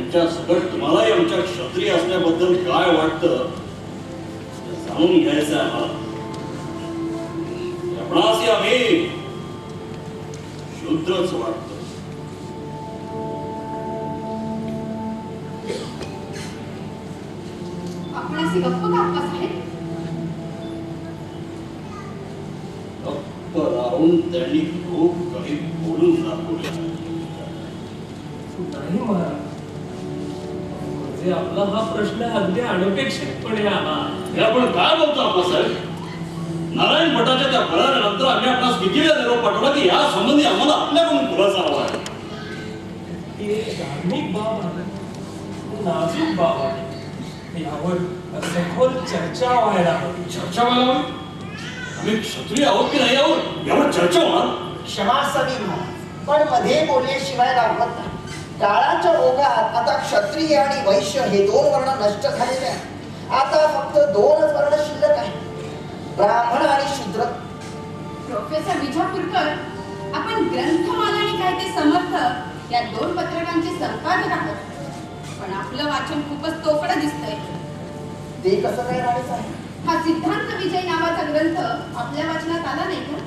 यांच्या सकट तुम्हालाही आमच्या क्षत्रिय असण्याबद्दल काय वाटतं जाणून घ्यायचं आहे आम्हाला. आपणासी आम्ही शूद्रच वाटतो. आपणासी गप्प का आप्पासाहेब? गप्प राहून त्यांनी खूप काही बोलून दाखवले नाही महाराज, म्हणजे आपला हा प्रश्न अगदी अनपेक्षितपणे आला. हे आपण काय बोलतो आप्पासाहेब? नारायण भटाच्या त्या फरारानंतर आम्ही आपणास किती वेळा निरोप पाठवला की या संबंधी आम्हाला आपल्याकडून खुलासा हवा आहे. ही एक धार्मिक बाब आहे, नाजूक बाब आहे. यावर सखोल चर्चा व्हायला हवी. चर्चा व्हायला हवी? आम्ही क्षत्रिय आहोत की नाही आहोत यावर चर्चा होणार. क्षमासावी महाराज, पण मध्ये बोलल्याशिवाय राहत नाही. काळाच्या ओघात आता क्षत्रिय आणि वैश्य हे दोन वर्ण नष्ट झालेले आहेत. आता फक्त दोनच वर्ण शिल्लक आहे, ब्राह्मण आणि शूद्र. प्रोफेसर विजापूरकर, आपण ग्रंथमाला आणि काय ते समर्थ या दोन पत्रकांचे संपादक आहात, पण आपलं वाचन खूपच तोकडं दिसतंय. ते कसं काय राहायचं आहे? हा सिद्धांत विजय नावाचा ग्रंथ आपल्या वाचनात आला नाही का?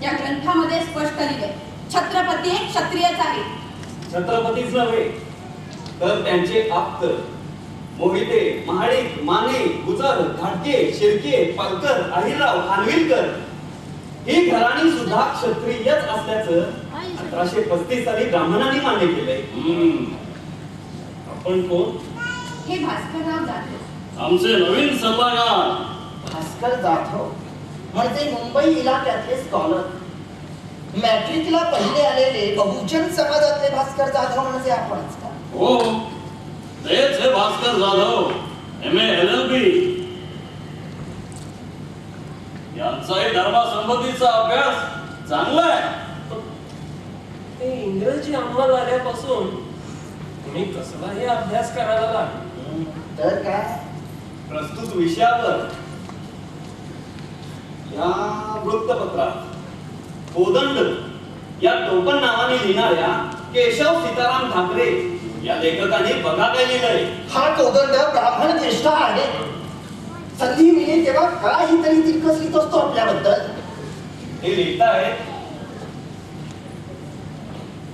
या ग्रंथामध्ये स्पष्ट लिहिलंय, छत्रपती एक क्षत्रियच आहे. छत्रपतीच नव्हे तर त्यांचे आप्त मोहिते, महाडिक, माने, गुजर, घाटगे, शिर्के, पालकर, अहिरराव, खानविलकर ही घराणी सुद्धा क्षत्रियच असल्याचं 1835 साली ब्राह्मणांनी मान्य केलंय. आपण कोण? हे भास्करराव जाधव, आमचे नवीन सल्लागार. भास्कर जाधव म्हणजे मुंबई इलाक्यातले स्कॉलर. मॅट्रिकला पहिले आलेले बहुजन समाजातले भास्कर जाधव म्हणजे आपणच का? हो, तेच हे भास्कर जाधव, MA LLB. यांचाही धर्मासंबंधीचा अभ्यास चांगला आहे. ते इंग्रजी अंमल आल्यापासून तुम्ही कसलाही अभ्यास करायला लागले. तर काय? प्रस्तुत विषयावर या वृत्तपत्रात कोदंड या टोपण नावाने लिहिणाऱ्या केशव सीताराम ठाकरे या लेखकाने बघा काय लिहिलंय. हा कोदंड ब्राह्मण ज्येष्ठ आहे. संधी मिळेल तेव्हा काहीतरी तिरकस लिहित असतो आपल्याबद्दल. हे लिहिताय,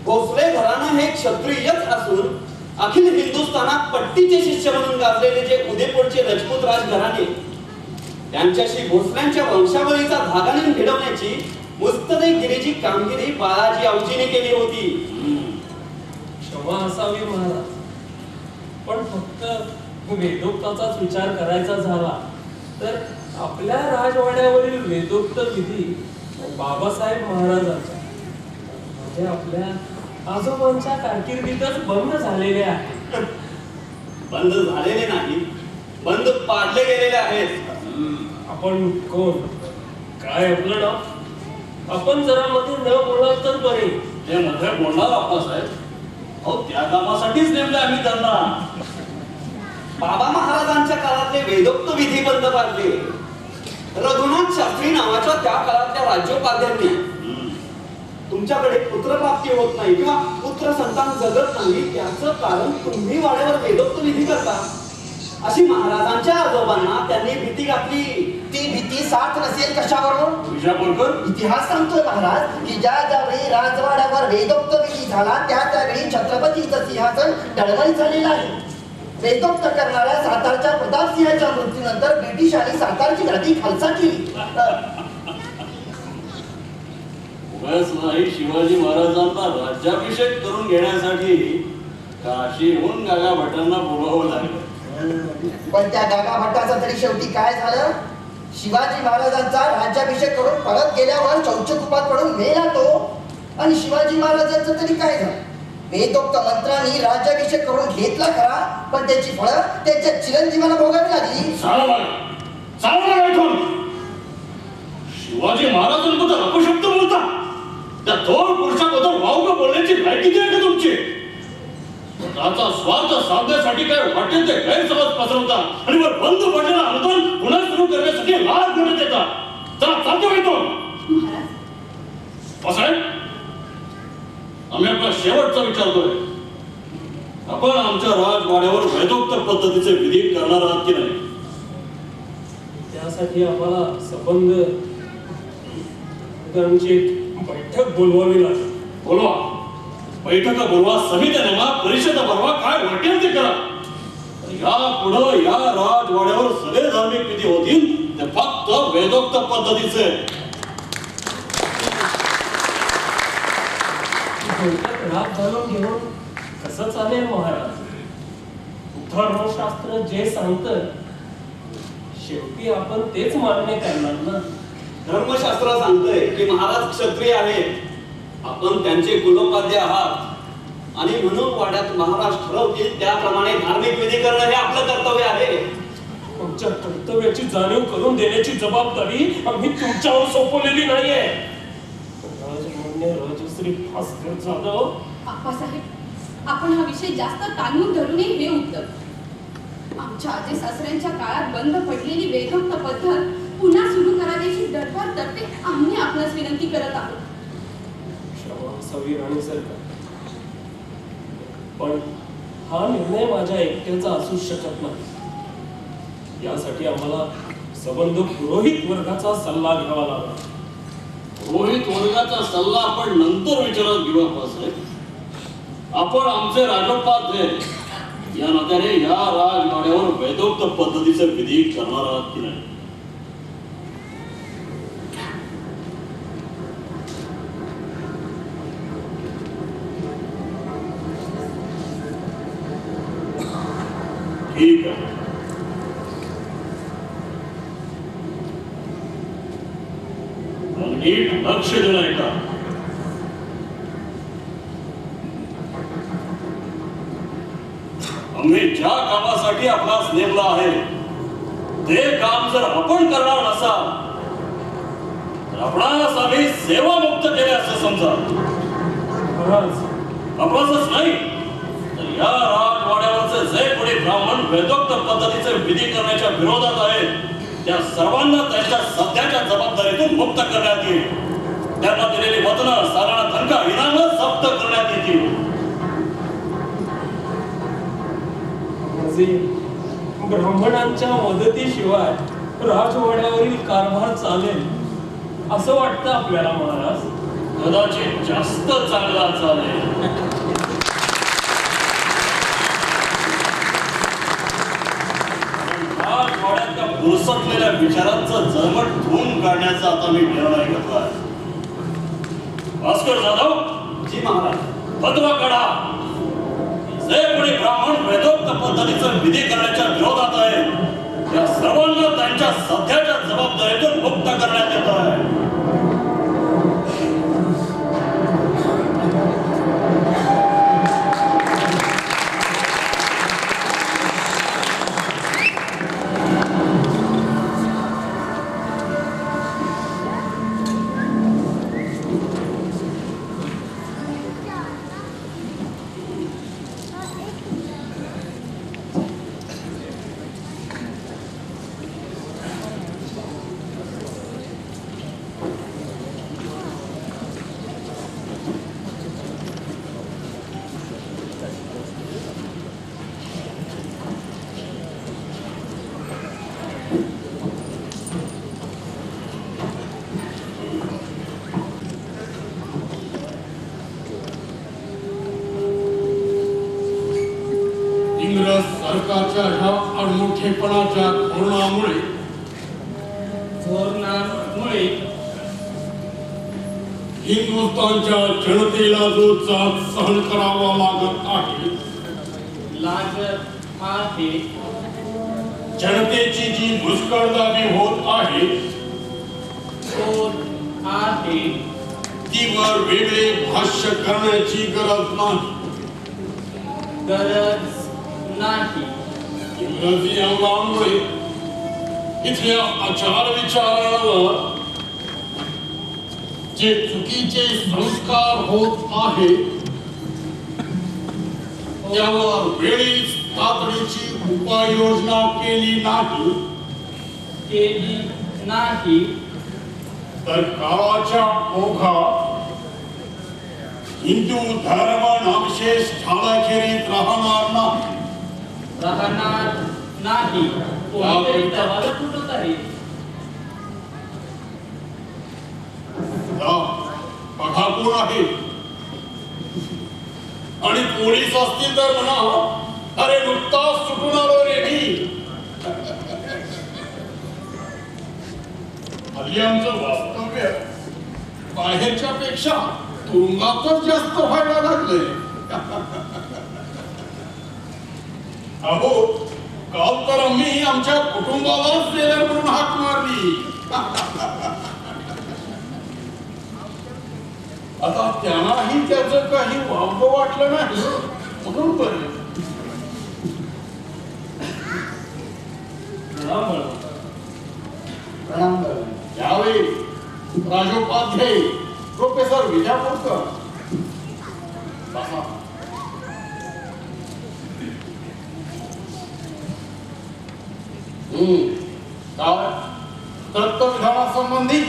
भोसले घराणं हे क्षत्रियच असून अखिल हिंदुस्थानात पट्टीचे शिष्य म्हणून गाजलेले जे उदयपूरचे राजपूत राजघराणे त्यांच्याशी भोसल्यांच्या वंशावळीचा धागा नेऊन भिडवण्याची मुस्तदेगिरीची कामगिरी बाळाजी औजीने केली होती. क्षमा असावी महाराज, पण फक्त वेदोक्ताचाच विचार करायचा झाला तर आपल्या राजवाड्यावरील वेदोक्त विधी बाबासाहेब महाराजांच्या म्हणजे आपल्या आजोबांच्या कारकिर्दीतच बंद झालेले आहेत. बंद झालेले नाही, बंद पाडले गेलेले आहेत. आपण कोण, काय आपलं नाव? आपण जरा मध्ये न बोलाल तर बरे. ते मध्ये बोलणार आप्पासाहेब. अहो, त्या कामासाठीच नेमले आम्ही त्यांना. बाबा महाराजांच्या काळातले वेदोक्त विधी बंद पाडले. रघुनाथ शास्त्री नावाच्या त्या काळातल्या राज्योपाध्यांनी तुमच्याकडे पुत्रप्राप्ती होत नाही किंवा पुत्र संतान जगत नाही त्याचं कारण तुम्ही वाड्यावर वेदोक्त विधी करता अशी महाराजांच्या आजोबांना त्यांनी भीती घातली. ती भीती साथ नसेल कशावरून? विजापूरकर, इतिहास सांगतोय महाराज की ज्या ज्यावेळी राजवाड्यावर वेदोक्त विधी झाला त्या त्यावेळी छत्रपतीचं सिंहासन डळमळीत झालेलं आहे. वेदोक्त करणाऱ्या सातारच्या प्रतापसिंहाच्या मृत्यूनंतर ब्रिटिशांनी सातारची घाटी खालसा केली. उगाच नाही, शिवाजी महाराजांना राज्याभिषेक करून घेण्यासाठी काशीहून गागा भटांना बोलावं लागलं. पण त्या गागा भट्टाचं तरी शेवटी काय झालं? शिवाजी महाराजांचा राज्याभिषेक करून परत गेल्यावर चौचकुपात पडून मेला तो. आणि शिवाजी महाराजांचं तरी काय झालं? वेदोक्त मंत्रांनी राज्याभिषेक करून घेतला खरा, पण त्याची फळं त्यांच्या चिरंजीवाला भोगावी लागली. शिवाजी महाराजांबद्दल अपशब्द बोलता? त्या थोर पुरुषाबद्दल वावग बोलण्याची लायकी आहे का तुमची? स्वतःचा स्वार्थ साधण्यासाठी काय वाटेल ते गैरसमज पसरवता आणि वर बंद पडलेलं आंदोलन पुन्हा सुरू करण्यासाठी लाल मोठे देतात. चला चालतो येतो. साहेब, आम्ही आपला शेवटचा विचारतोय. आपण आमच्या राजवाड्यावर वेदोक्त पद्धतीचे विधी करणार आहात की नाही? त्यासाठी आम्हाला संबंध एक बैठक बोलवावी लागेल. बोलवा, बैठक बोलवा, समित्या नेमा, परिषद भरवा, काय वाटेल ते करा. या पुढं या राजवाड्यावर सगळे धार्मिक विधी होतील ते फक्त वेदोक्त पद्धतीचे. बैठक राग घालून घेऊन कसं चालेल महाराज? धर्मशास्त्र जे सांगतं शेवटी आपण तेच मान्य करणार ना. धर्मशास्त्र सांगतंय की महाराज क्षत्रिय आहेत, आपण त्यांचे कुलोपाध्य आहात आणि म्हणून वाड्यात महाराज ठरवतील त्याप्रमाणे धार्मिक विधी करणं हे आपलं कर्तव्य आहे. आमच्या कर्तव्याची जाणीव करून देण्याची जबाबदारी आम्ही तुमच्यावर सोपवलेली नाहीये. राजमान्य राजश्री भास्कर जाधव, आप्पासाहेब, आपण हा विषय जास्त ताणून धरू नये हे उत्तम. आमच्या आजी सासऱ्यांच्या काळात बंद पडलेली वेदोक्त पद्धत पुन्हा सुरू करायची दरबार तर्फे आम्ही आपणास विनंती करत आहोत. क्षमा असावी राणी सरकार, पण हा निर्णय माझ्या एकट्याचा असू शकत नाही. यासाठी आम्हाला संबंध पुरोहित वर्गाचा सल्ला घ्यावा लागला. पुरोहित वर्गाचा सल्ला आपण नंतर विचारात घेऊ. आप्पासाहेब, आपण आमचे राजोपाध्याय या नात्याने या राजवाड्यावर वेदोक्त पद्धतीचे विधी करणार आहात की नाही? ठीक आहे. नीट लक्ष देऊन ऐका. आम्ही ज्या कामासाठी आपणास नेमला आहे ते काम जर आपण करणार नसाल तर आपणास आम्ही सेवामुक्त केले असं समजा. महाराज, आपणासच नाही तर या राजवाड्यावरचे जे कोणी ब्राह्मण वेदोक्त पद्धतीचे विधी करण्याच्या विरोधात आहेत त्या सर्वांना त्यांच्या सध्याच्या जबाबदारीतून मुक्त करण्यात येईल. त्यांना दिलेली वचनं, साधारण धनका इनामं जप्त करण्यात येतील. ब्राह्मणांच्या मदतीशिवाय राजवाड्यावरील कारभार चालेल असं वाटतं आपल्याला महाराज? कदाचित जास्त चांगला चालेल. राजवाड्यातल्या बुरसटलेल्या विचारांचं जळमट धुवून काढण्याचा आता मी निर्णय घेतलाय. भास्कर जाधव, जी महाराज. फतवा काढा. जे कोणी ब्राह्मण वेदोक्त पद्धतीचं विधी करण्याच्या विरोधात आहे त्या सर्वांना त्यांच्या सध्याच्या जबाबदारीतून मुक्त करण्यात येत आहे. इंग्रज सरकारच्या ह्या अडमुठेपणाच्या धोरणामुळे हिंदुस्थानच्या जनतेला जो जाच सहन करावा लागत आहे, जनतेची जी मुस्कळदाबी होत आहे तीवर वेगळे भाष्य करण्याची गरज नाही. इंग्रजी अंगामुळे इथल्या आचार विचारांवर जे चुकीचे संस्कार होत आहे त्यावर वेळीच तातडीची उपाययोजना केली नाही तर काळाच्या ओघात हिंदू धर्म नामशेष ठाळा अखेरीत राहणार नाही. राहणार नाही. कोणीतरी दरवाजा तुटत आहे. जा, बघा कोण आहे. आणि पोलीस असतील तर म्हणा, अरे नुकताच सुटून आलो रे मी. हल्ली आमचं वास्तव्य बाहेरच्या पेक्षा तुरुंगातच जास्त व्हायला लागले. अहो, काल तर आम्ही आमच्या कुटुंबालाच जेलर म्हणून हाक मारली. आता त्यांनाही त्याचं काही वावग वाटलं नाही म्हणून बरं. प्रणाम. यावेळी राजोपाध्याय प्रोफेसर विजापूरकर. बसा. काय तत्वविधानासंबंधी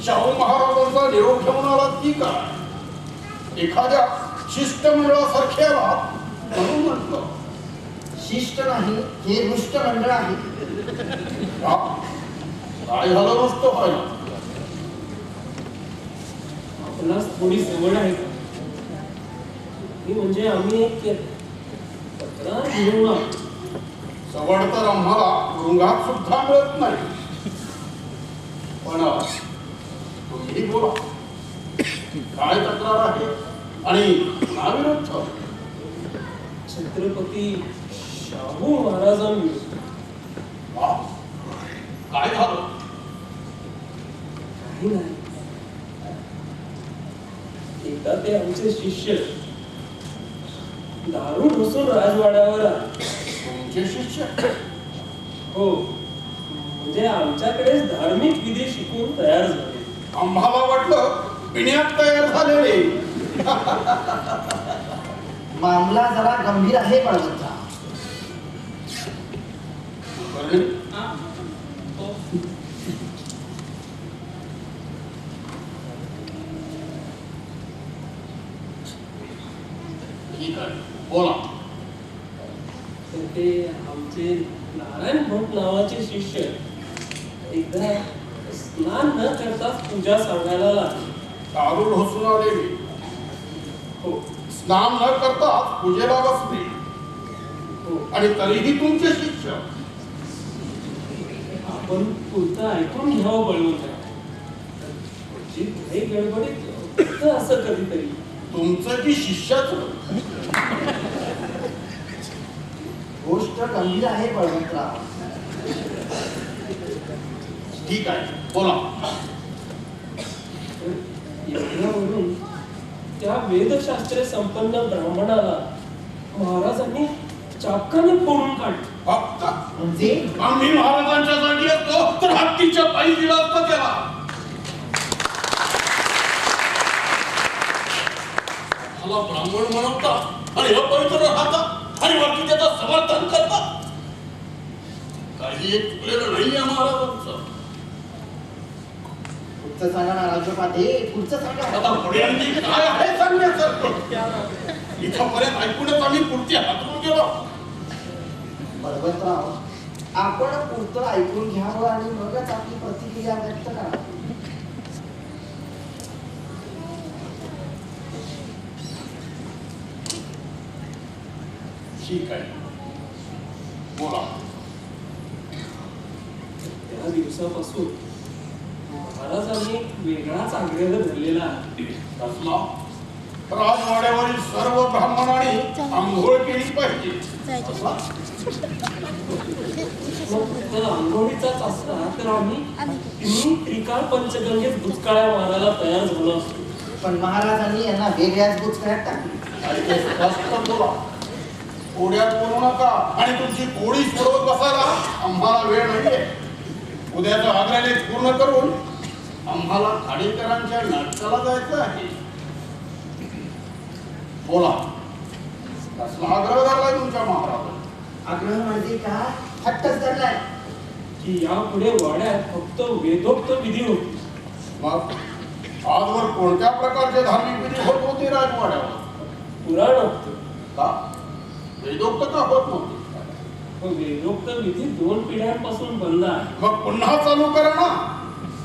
शाहू महाराजांचा निरोप घेऊन आलात की काय? एखाद्या शिष्टमंडळासारख्याला म्हणून म्हटलं. शिष्ट नाही, हे रुष्ट मंडळ आहे. का? काय झालं नसतं व्हायला. आपणास थोडी सवड आहे का? ही म्हणजे आम्ही एक तक्रार घेऊन आलो. सवड तर आम्हाला तुरुंगात सुद्धा मिळत नाही. पण तुम्ही बोला, काय तक्रार आहे आणि का विरोध? छत्रपती शाहू महाराजांविरुद्ध. वा, काय झालं? काही नाही. एकदा ते आमचे शिष्य दारू ढोसून राजवाड्यावर आले. तुमचे शिष्य? हो, म्हणजे आमच्याकडेच धार्मिक विधी शिकून तयार झाले. आम्हाला वाटलं पिण्यात तयार झालेले. मामला जरा गंभीर आहे बळवंतराव. ठीक आहे, बोला. तर ते आमचे नारायण भट नावाचे शिष्य एकदा स्नान न करताच पूजा सांगायला लागले. दारू ढोसून आलेले. हो, स्नान न करता पूजेला बसले. हो. आणि तरीही तुमचे शिष्य. आपण पुढचं ऐकून घ्यावं बळवंतराव. जी काही गडबडीत होतं असं कधीतरी. तुमचं की शिष्याचं? गोष्ट गंभीर आहे बळवंतराव. ठीक आहे, बोला. एवढ्यावरून त्या वेदशास्त्रे संपन्न ब्राह्मणाला महाराजांनी चापकाने फोडून काढले. फक्त म्हणजे आम्ही महाराजांच्या जागी असतो तर हत्तीच्या पायी दिला असता त्याला. मला ब्राह्मण म्हणवता आणि अपवित्र राहता आणि वरती त्याचं समर्थन करता. काही एक चुकलेलं नाहीये महाराजांचं. पुढचं सांगा ना राजोपाध्ये, पुढचं सांगा. आता पुढे आणखी काय आहे सांगण्यासारखं? इथंपर्यंत ऐकूनच आम्ही पुढचे हातरून गेलो. बळवंतराव, आपण पुढचं ऐकून घ्यावं आणि मगच आपली प्रतिक्रिया व्यक्त करावी. ठीक आहे, बोला. त्या दिवसापासून महाराजांनी एक वेगळाच आग्रह धरलेला आहे. कसला? राजवाड्यावरील सर्व ब्राह्मणांनी आंघोळ केली पाहिजे. कसला? मग जर आंघोळीचाच असता तर आम्ही त्रिकाळ पंचगंगेत बुचकाळ्या मारायला तयार झालो असतो. पण महाराजांनी यांना वेगळ्याच बुचकळ्यात टाकली. आणि ते स्पष्ट बोला. कोड्यात बोलू नका आणि तुमची कोडी सोडवत बसायला आम्हाला वेळ नाहीये. उद्याचं आग्रह पूर्ण करून आम्हाला खाडीकरांच्या नाटकाला जायचं आहे. बोला, कसला आग्रह धरलाय तुमच्या महाराजांनी? आग्रह म्हणजे काय? हट्टच धरलाय की यापुढे वाड्यात फक्त वेदोक्त विधी होती. मग आजवर कोणत्या प्रकारचे धार्मिक विधी होत होते राजवाड्यावर? पुराण होतं. का? वेदोक्त का होत नव्हते? वेदोक्त विधी 2 पिढ्यांपासून बंद आहे. मग पुन्हा चालू करा ना.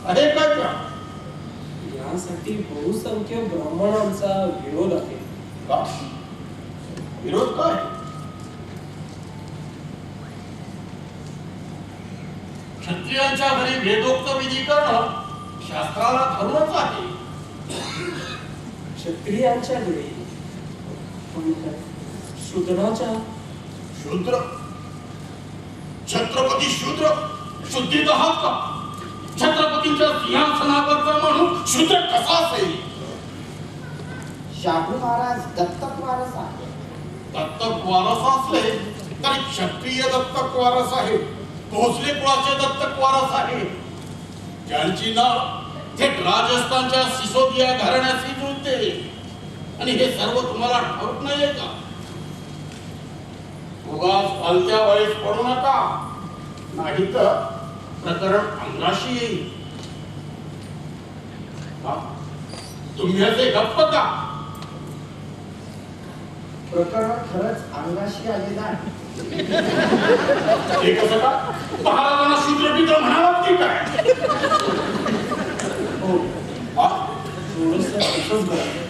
आहे काय का? यासाठी बहुसंख्य ब्राह्मणांचा विरोध आहे. का? विरोध काय? क्षत्रियांच्या घरी वेदोक्त विधी करणं शास्त्राला धरूनच आहे. क्षत्रियांच्या घरी पण शूद्राच्या शूद्र छत्रपती शूद्र शुद्धीत आहात का? छत्रपतींच्या सिंहासनावरचा माणूस शूद्र कसा असेल? शाहू महाराज दत्तक वारस आहे. दत्तक वारस असले तरी क्षत्रिय दत्तक वारस आहे. भोसले कुळाचे दत्तक वारस आहे. ज्यांची नाव थेट राजस्थानच्या सिसोदिया घराण्याशी जुळते. आणि हे सर्व तुम्हाला ठाऊक नाहीये का? उगाच हलक्या वयस पडू नका, नाही तर प्रकरण अंगाशी येईल. तुम्ही असे गप्प का? प्रकरण खरंच अंगाशी आलेलं आहे. हे कसं का? महाराजांना शूद्रपित्र म्हणालात की काय? हो हा? थोडंसं असंच झालं.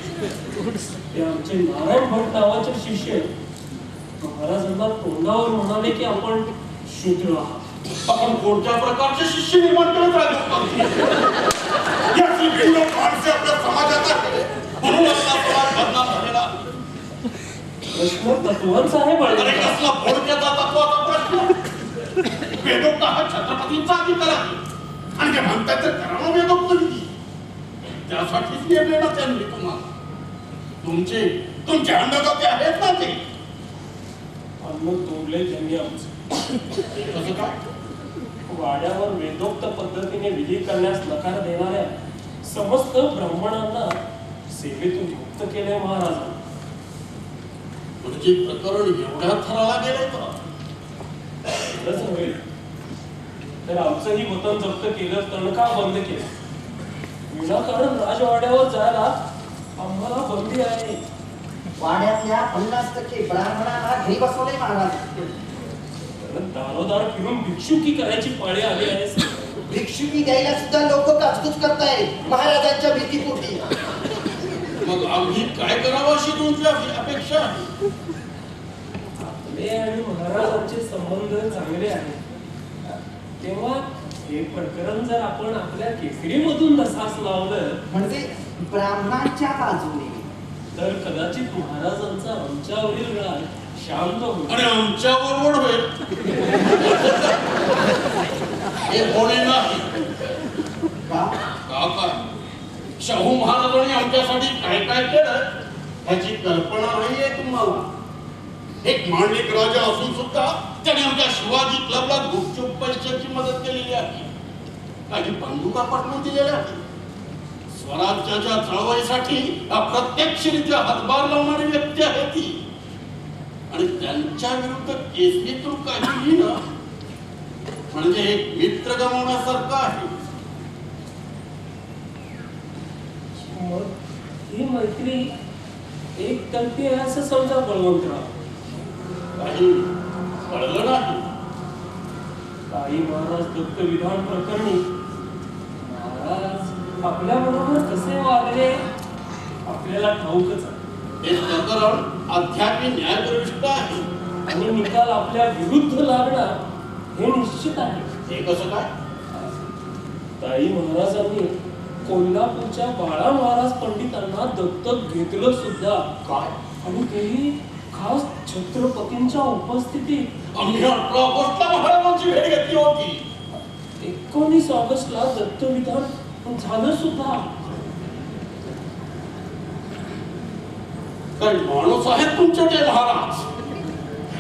ते आमचे नारायण भट नावाचे शिष्य महाराजांना तोंडावर म्हणाले की आपण शूद्र आहात. आपण कोणत्या प्रकारचे शिष्य निर्माण करत राहिलो? याची भिन्न माणसे आपल्या समाजात आहे. म्हणून आपला समाज बदनाम झालेला आहे. प्रश्न तत्वांचा आहे अरे बाळा. कसला भोडक्याचा तत्वाचा प्रश्न? वेदोक्त हा छत्रपतींचा अधिकार आहे. आणि ते म्हणतात तर करा वेदोक्त विधी. त्यासाठीच निर्णय ना त्यांनी तुम्हाला. तुमचे अन्नदाते आहेत ना ते. अन्न तोडले त्यांनी आमचं. हे कसं काय? वाड्यावर वेदोक्त पद्धतीने विधी करण्यास नकार देणाऱ्या समस्त ब्राह्मणांना सेवेतून मुक्त केले महाराजांनी. म्हणजे प्रकरण एवढ्या थराला गेलंय का? खरंच नव्हे तर आमचंही वतन जप्त केलं, तणखा बंद केला. विनाकारण राजवाड्यावर जायला आम्हाला बंदी आहे. वाड्यातल्या 50% ब्राह्मणांना घरी बसवले महाराज. दारोदार फिरून भिक्षुकी करायची पाळी आली आहे. भिक्षुकी द्यायला सुद्धा लोक काचकूच करताय महाराजांच्या भीतीपोटी. मग आम्ही काय करावं अशी तुमची अपेक्षा आहे? आपले आणि महाराजांचे संबंध चांगले आहेत. तेव्हा हे प्रकरण जर आपण आपल्या केसरीमधून नसास लावलं म्हणजे ब्राह्मणांच्या बाजूने, तर कदाचित महाराजांचा आमच्यावरील राग शांत होईल. आणि आमच्यावर होईल हे होणे नाही. का? का काय? शाहू महाराजांनी आमच्यासाठी काय काय केलं ह्याची कल्पना नाहीये तुम्हाला. एक मांडलिक राजा असून सुद्धा त्याने आमच्या शिवाजी क्लबला गुपचूप पैशाची मदत केलेली आहे. काही बंदुका पाठवून दिलेल्या आहेत. स्वराज्याच्या चळवळीसाठी अप्रत्यक्षरित्या हातभार लावणारी व्यक्ती आहे ती. आणि त्यांच्या विरुद्ध केसरीतून काही लिहिणं म्हणजे एक मित्र गमावण्यासारखं आहे. मग ही मैत्री एक तर्फी आहे असं समजा बळवंतराव. काही कळलं नाही. काही महाराज दत्त विधान प्रकरणी महाराज आपल्या बरोबर कसे वागले आपल्याला ठाऊकच आहे. हे प्रकरण अद्याप न्यायप्रविष्ट आहे. आणि निकाल आपल्या विरुद्ध लागणार हे निश्चित आहे. हे कसं काय? ताई महाराजांनी कोल्हापूरच्या बाळा महाराज पंडितांना दत्तक घेतलं सुद्धा. काय? आणि तेही खास छत्रपतींच्या उपस्थितीत. आम्ही 18 ऑगस्टला महाराजांची भेट घेतली होती. 19 ऑगस्टला दत्तविधान झालं सुद्धा. काही माणूस आहेत तुमचे ते महाराज.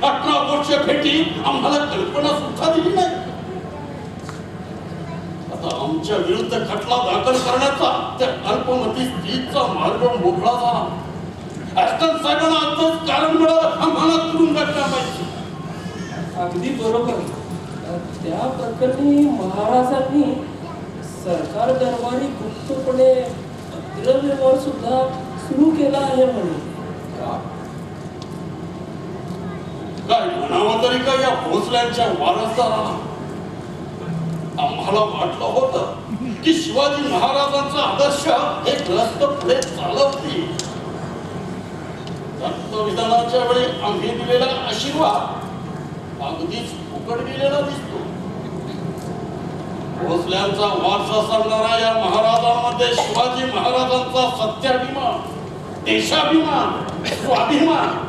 18 ऑगस्टच्या भेटी आम्हाला कल्पना सुद्धा दिली नाही. आता आमच्या विरुद्ध खटला दाखल करण्याचा त्या अल्पमती स्त्रीचा मार्ग मोकळा झाला. अस्टन साहेबांना आताच कारण मिळालं आम्हाला तुरुंगात टाकायचं. अगदी बरोबर. त्या प्रकरणी महाराजांनी सरकार दरबारी गुप्तपणे पत्रव्यवहार सुद्धा सुरू केला आहे म्हणे. काय म्हणावं तरी का या भोसल्यांच्या वारसदारांना? आम्हाला वाटलं होतं की शिवाजी महाराजांचा आदर्श हे ग्रस्त पुढे चालवतील. रक्तविधानाच्या वेळी आम्ही दिलेला आशीर्वाद अगदीच फुकट गेलेला दिसतो. भोसल्यांचा वारसा सांगणारा या महाराजांमध्ये शिवाजी महाराजांचा सत्याभिमान, देशाभिमान, स्वाभिमान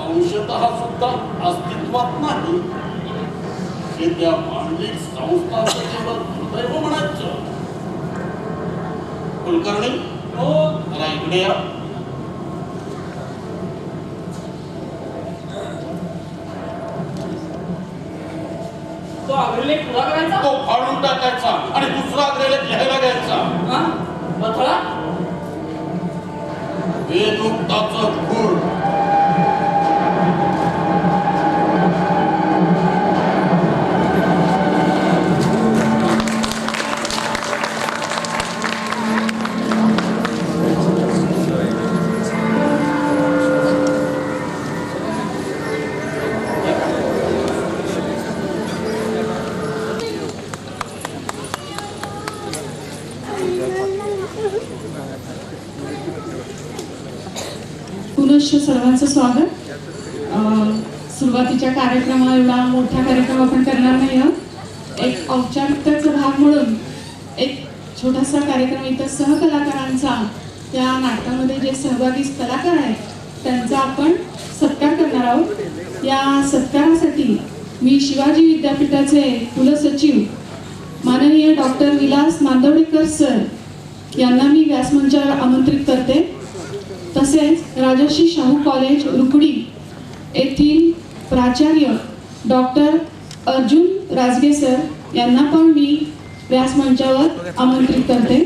अंशतः सुद्धा अस्तित्वात नाही. हे त्या मांडलिक संस्थांचं दुर्दैव म्हणायचं. कुलकर्णी हो जरा इकडे या. तो अग्रलेख पुरा करायचा तो फाडून टाकायचा आणि दुसरा अग्रलेख लिहायला घ्यायचा. हा बथळा वेदोक्ताचं खूळ. पुनश्च सर्वांचं स्वागत. सुरुवातीच्या कार्यक्रमा एवढा मोठा कार्यक्रम आपण करणार नाही आहोत. एक औपचारिकतेचा भाग म्हणून एक छोटासा कार्यक्रम इथं सहकलाकारांचा, त्या नाटकामध्ये जे सहभागी कलाकार आहेत त्यांचा आपण सत्कार करणार आहोत. या सत्कारासाठी मी शिवाजी विद्यापीठाचे कुलसचिव माननीय डॉक्टर विलास नांदवडेकर सर यांना मी व्यासमंचावर आमंत्रित करते. तसेच राजर्षी शाहू कॉलेज रुकडी येथील प्राचार्य डॉक्टर अर्जुन राजगे सर यांना पण मी व्यासमंचावर आमंत्रित करते.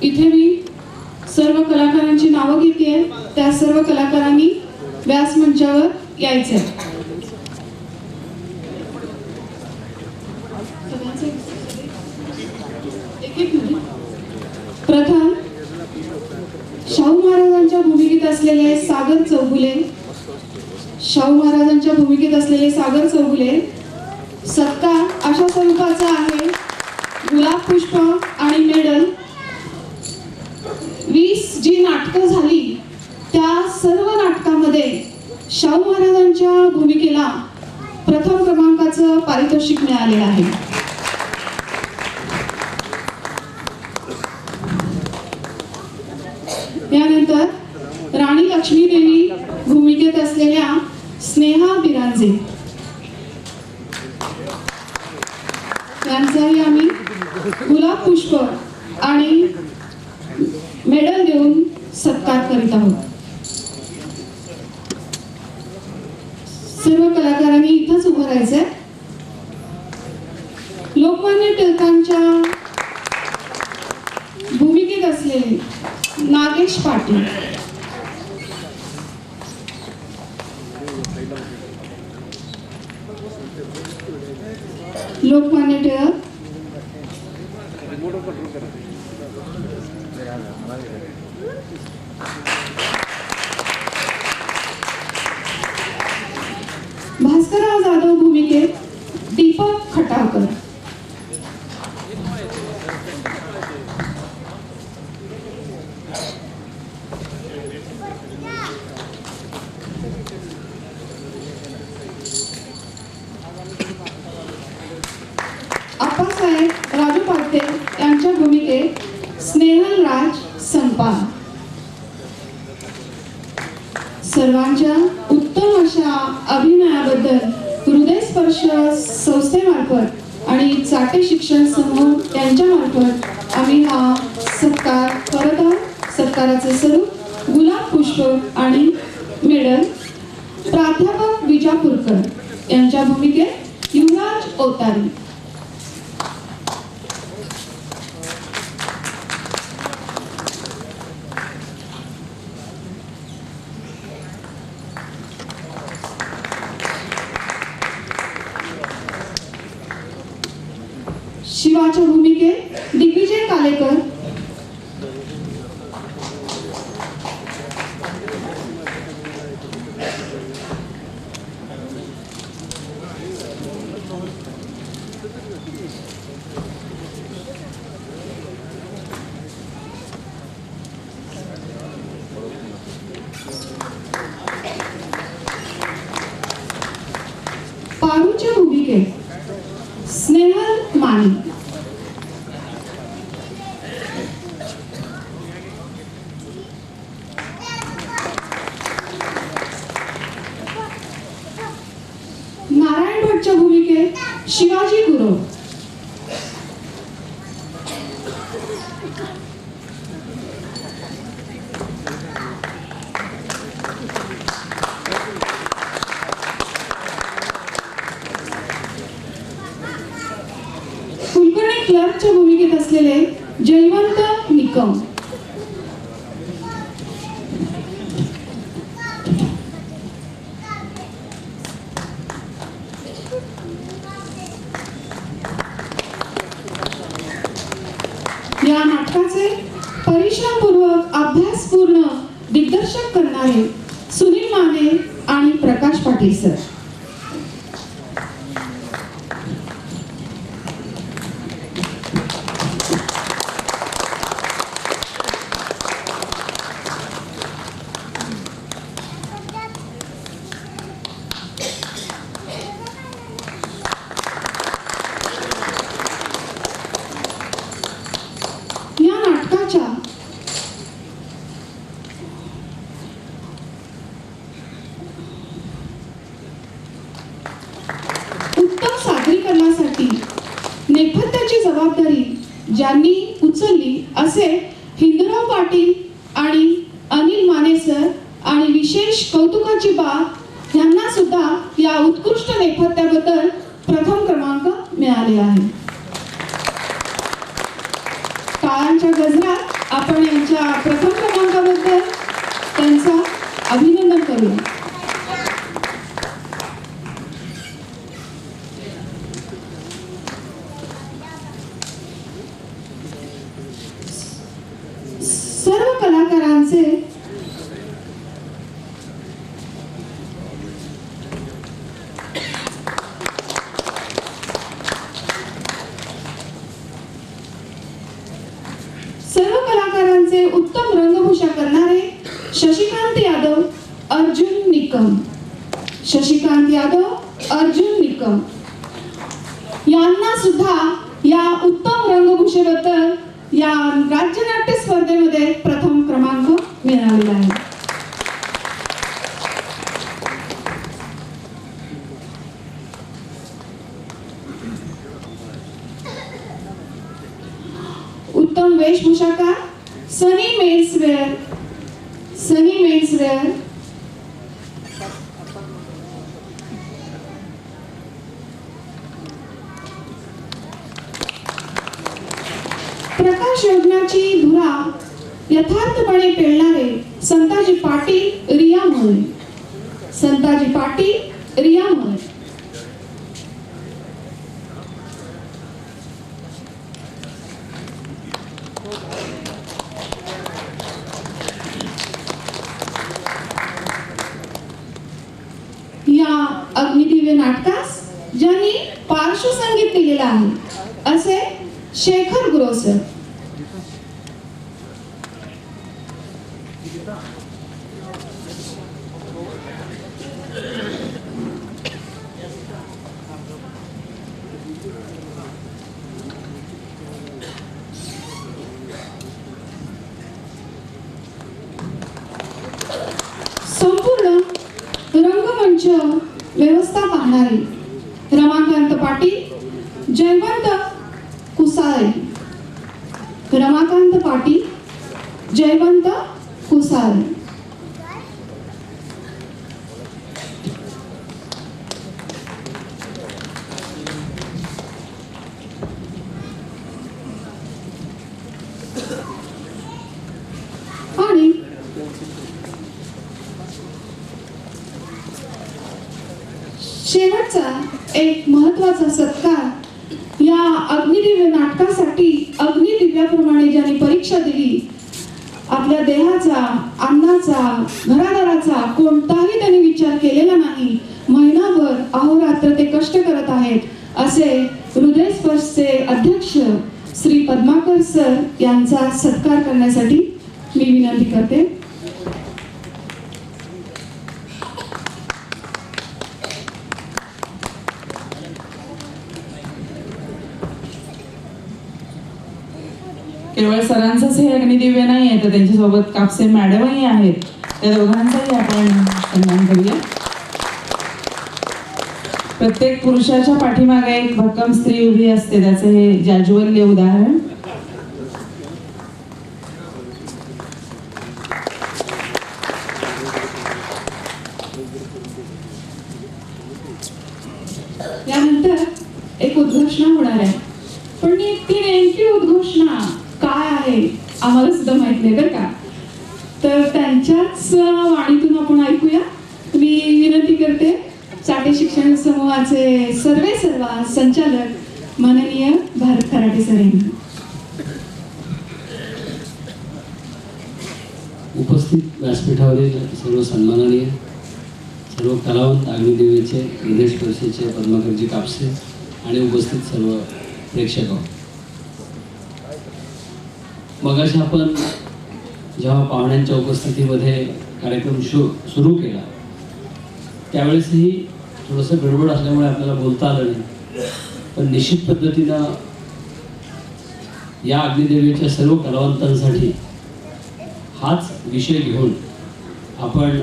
इथे मी सर्व कलाकारांची नावं घेते. त्या सर्व कलाकारांनी व्यासमंचावर यायचे. प्रथम शाहू महाराजांच्या भूमिकेत असलेले सागर चौगुले. शाहू महाराजांच्या भूमिकेत असलेले सागर चौगुले सत्कार अशा स्वरूपाचा आहे. गुलाब पुष्प आणि मेडल. 20 जी नाटकं झाली त्या सर्व नाटकामध्ये शाहू महाराजांच्या भूमिकेला प्रथम क्रमांकाचं पारितोषिक मिळालेलं आहे. त्यानंतर राणी लक्ष्मीदेवी भूमिकेत असलेल्या स्नेहा बिरांजे यांचाही आम्ही गुलाब पुष्प आणि मेडल देऊन सत्कार करीत आहोत. सर्व कलाकारांनी इथंच उभं राहायचंय. लोकमान्य टिळकांच्या भूमिकेत असलेले नागेश पाटील. लोकमान्य टिळक भास्करराव जाधव भूमिकेत दीपक खटावकर. आप्पासाहेब राजू पाटे यांच्या भूमिकेत स्नेहल राज संपा. सर्वांच्या उत्तम अशा अभिनयाबद्दल हृदयस्पर्श संस्थेमार्फत आणि चाटे शिक्षण समूह यांच्यामार्फत आम्ही हा सत्कार करत आहोत. सत्काराचे स्वरूप गुलाब पुष्प आणि मेडल. प्राध्यापक विजापूरकर यांच्या भूमिकेत युवराज ओतारी. शिवाच्या भूमिकेत दिग्विजय कालेकर. क्लर्कच्या भूमिकेत असलेले जयवंत निकम. या नाटकाचे परिश्रमपूर्वक अभ्यासपूर्ण दिग्दर्शन करणारे सुनील माने आणि प्रकाश पाटील सर. या नाटकाच्या उत्तम सादरीकरणासाठी नेपथ्याची जबाबदारी ज्यांनी उचलली असे हिंदुराव पाटील आणि अनिल माने सर आणि विशेष कौतुकाची बाब यांना सुद्धा या उत्कृष्ट नेपथ्याबद्दल प्रथम क्रमांक मिळाले आहे. टाळ्यांच्या गजरात आपण यांच्या प्रथम क्रमांकाबद्दल त्यांचं अभिनंदन करूया. सर्व कलाकारांचे उत्तम रंगभूषा करणारे शशिकांत यादव, अर्जुन निकम. शशिकांत यादव, अर्जुन निकम यांना सुद्धा या उत्तम रंगभूषेबद्दल या राज्यनाट्य स्पर्धेमध्ये प्रथम क्रमांक मिळालेला आहे. उत्तम वेशभूषाकार सनी मेन्सवेअर. सनी मेन्सवेअर प्रकाश योजनाची धुरा यथार्थपणे पेलणारे संताजी पाटील, रिया मोरे. संताजी पाटील, रिया मोरे. या अग्निदिव्य नाटकास ज्यांनी पार्श्वसंगीत दिलेलं आहे असे शेखर गुरोसर. संपूर्ण रंगमंच व्यवस्था पाहणारे रमाकांत पाटील, जयवंत कुसाळे. रमाकांत पाटील, जयवंत कुसाळे. आणि शेवटचा एक महत्वाचा सत्कार या अग्निदिव्य नाटकासाठी अग्निदिव्याप्रमाणे ज्यांनी परीक्षा दिली, आपल्या देहाचा, अन्नाचा, घरादाराचा कोणताही त्यांनी विचार केलेला नाही, महिनाभर अहोरात्र ते कष्ट करत आहेत असे हृदयस्पर्शचे अध्यक्ष श्री पद्माकर सर यांचा सत्कार करण्यासाठी मी विनंती करते. केवळ सरांचंच हे अग्निदिव्य नाही आहे तर त्यांच्यासोबत कापसे मॅडमही आहेत. त्या दोघांचाही आपण सन्मान करूया. प्रत्येक पुरुषाच्या पाठीमागे एक भक्कम स्त्री उभी असते, त्याचे हे जाज्वल्य उदाहरण. यानंतर एक उद्घोषणा होणार आहे. पण ती नेमकी उद्घोषणा काय आहे आम्हाला सुद्धा माहित नाही बरं का. तर त्यांच्याच वाणीतून आपण ऐकूया. मी विनंती करते चाटे शिक्षण समूहाचे सर्वेसर्वा संचालक माननीय भारत खराटे सर यांना. उपस्थित व्यासपीठावरील सर्व सन्माननीय सर्व कलावंत अग्निदेवीचे प्रदेश परिषदेचे पद्माकरजी कापसे आणि उपस्थित सर्व प्रेक्षक. मगाशी आपण जेव्हा पाहुण्यांच्या उपस्थितीमध्ये कार्यक्रम सुरू केला त्यावेळेसही थोडंसं गडबड असल्यामुळे आपल्याला बोलता आलं नाही. पण निश्चित पद्धतीनं या अग्निदेवीच्या सर्व कलावंतांसाठी हाच विषय घेऊन आपण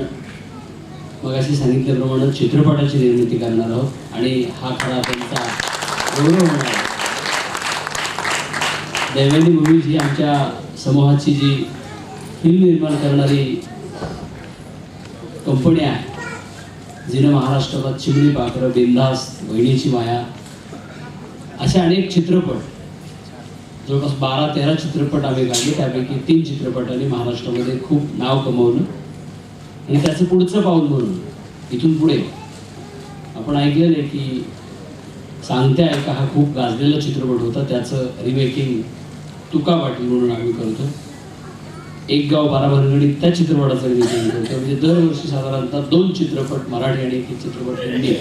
मगाशी सांगितल्याप्रमाणे चित्रपटाची निर्मिती करणार आहोत आणि हा खरा त्यांचा गौरव होणार आहे. दैवानी मूव्हीज ही आमच्या समूहाची जी फिल्म निर्माण करणारी कंपनी आहे, जिनं महाराष्ट्रात चिमणी पाखरं, बिनधास्त, बहिणीची माया असे अनेक चित्रपट जवळपास 12-13 चित्रपट आम्ही काढले. त्यापैकी 3 चित्रपटांनी महाराष्ट्रामध्ये खूप नाव कमवलं आणि त्याचं पुढचं पाऊल म्हणून इथून पुढे आपण ऐकलेलं आहे की सांगते ऐका हा खूप गाजलेला चित्रपट होता. त्याचं रिमेकिंग तुका पाटील म्हणून आम्ही करतो. एक गाव 12 भानगडी त्या चित्रपटाचं रिमेकिंग करतो. म्हणजे दरवर्षी साधारणतः 2 चित्रपट मराठी आणि 1 चित्रपट हिंदी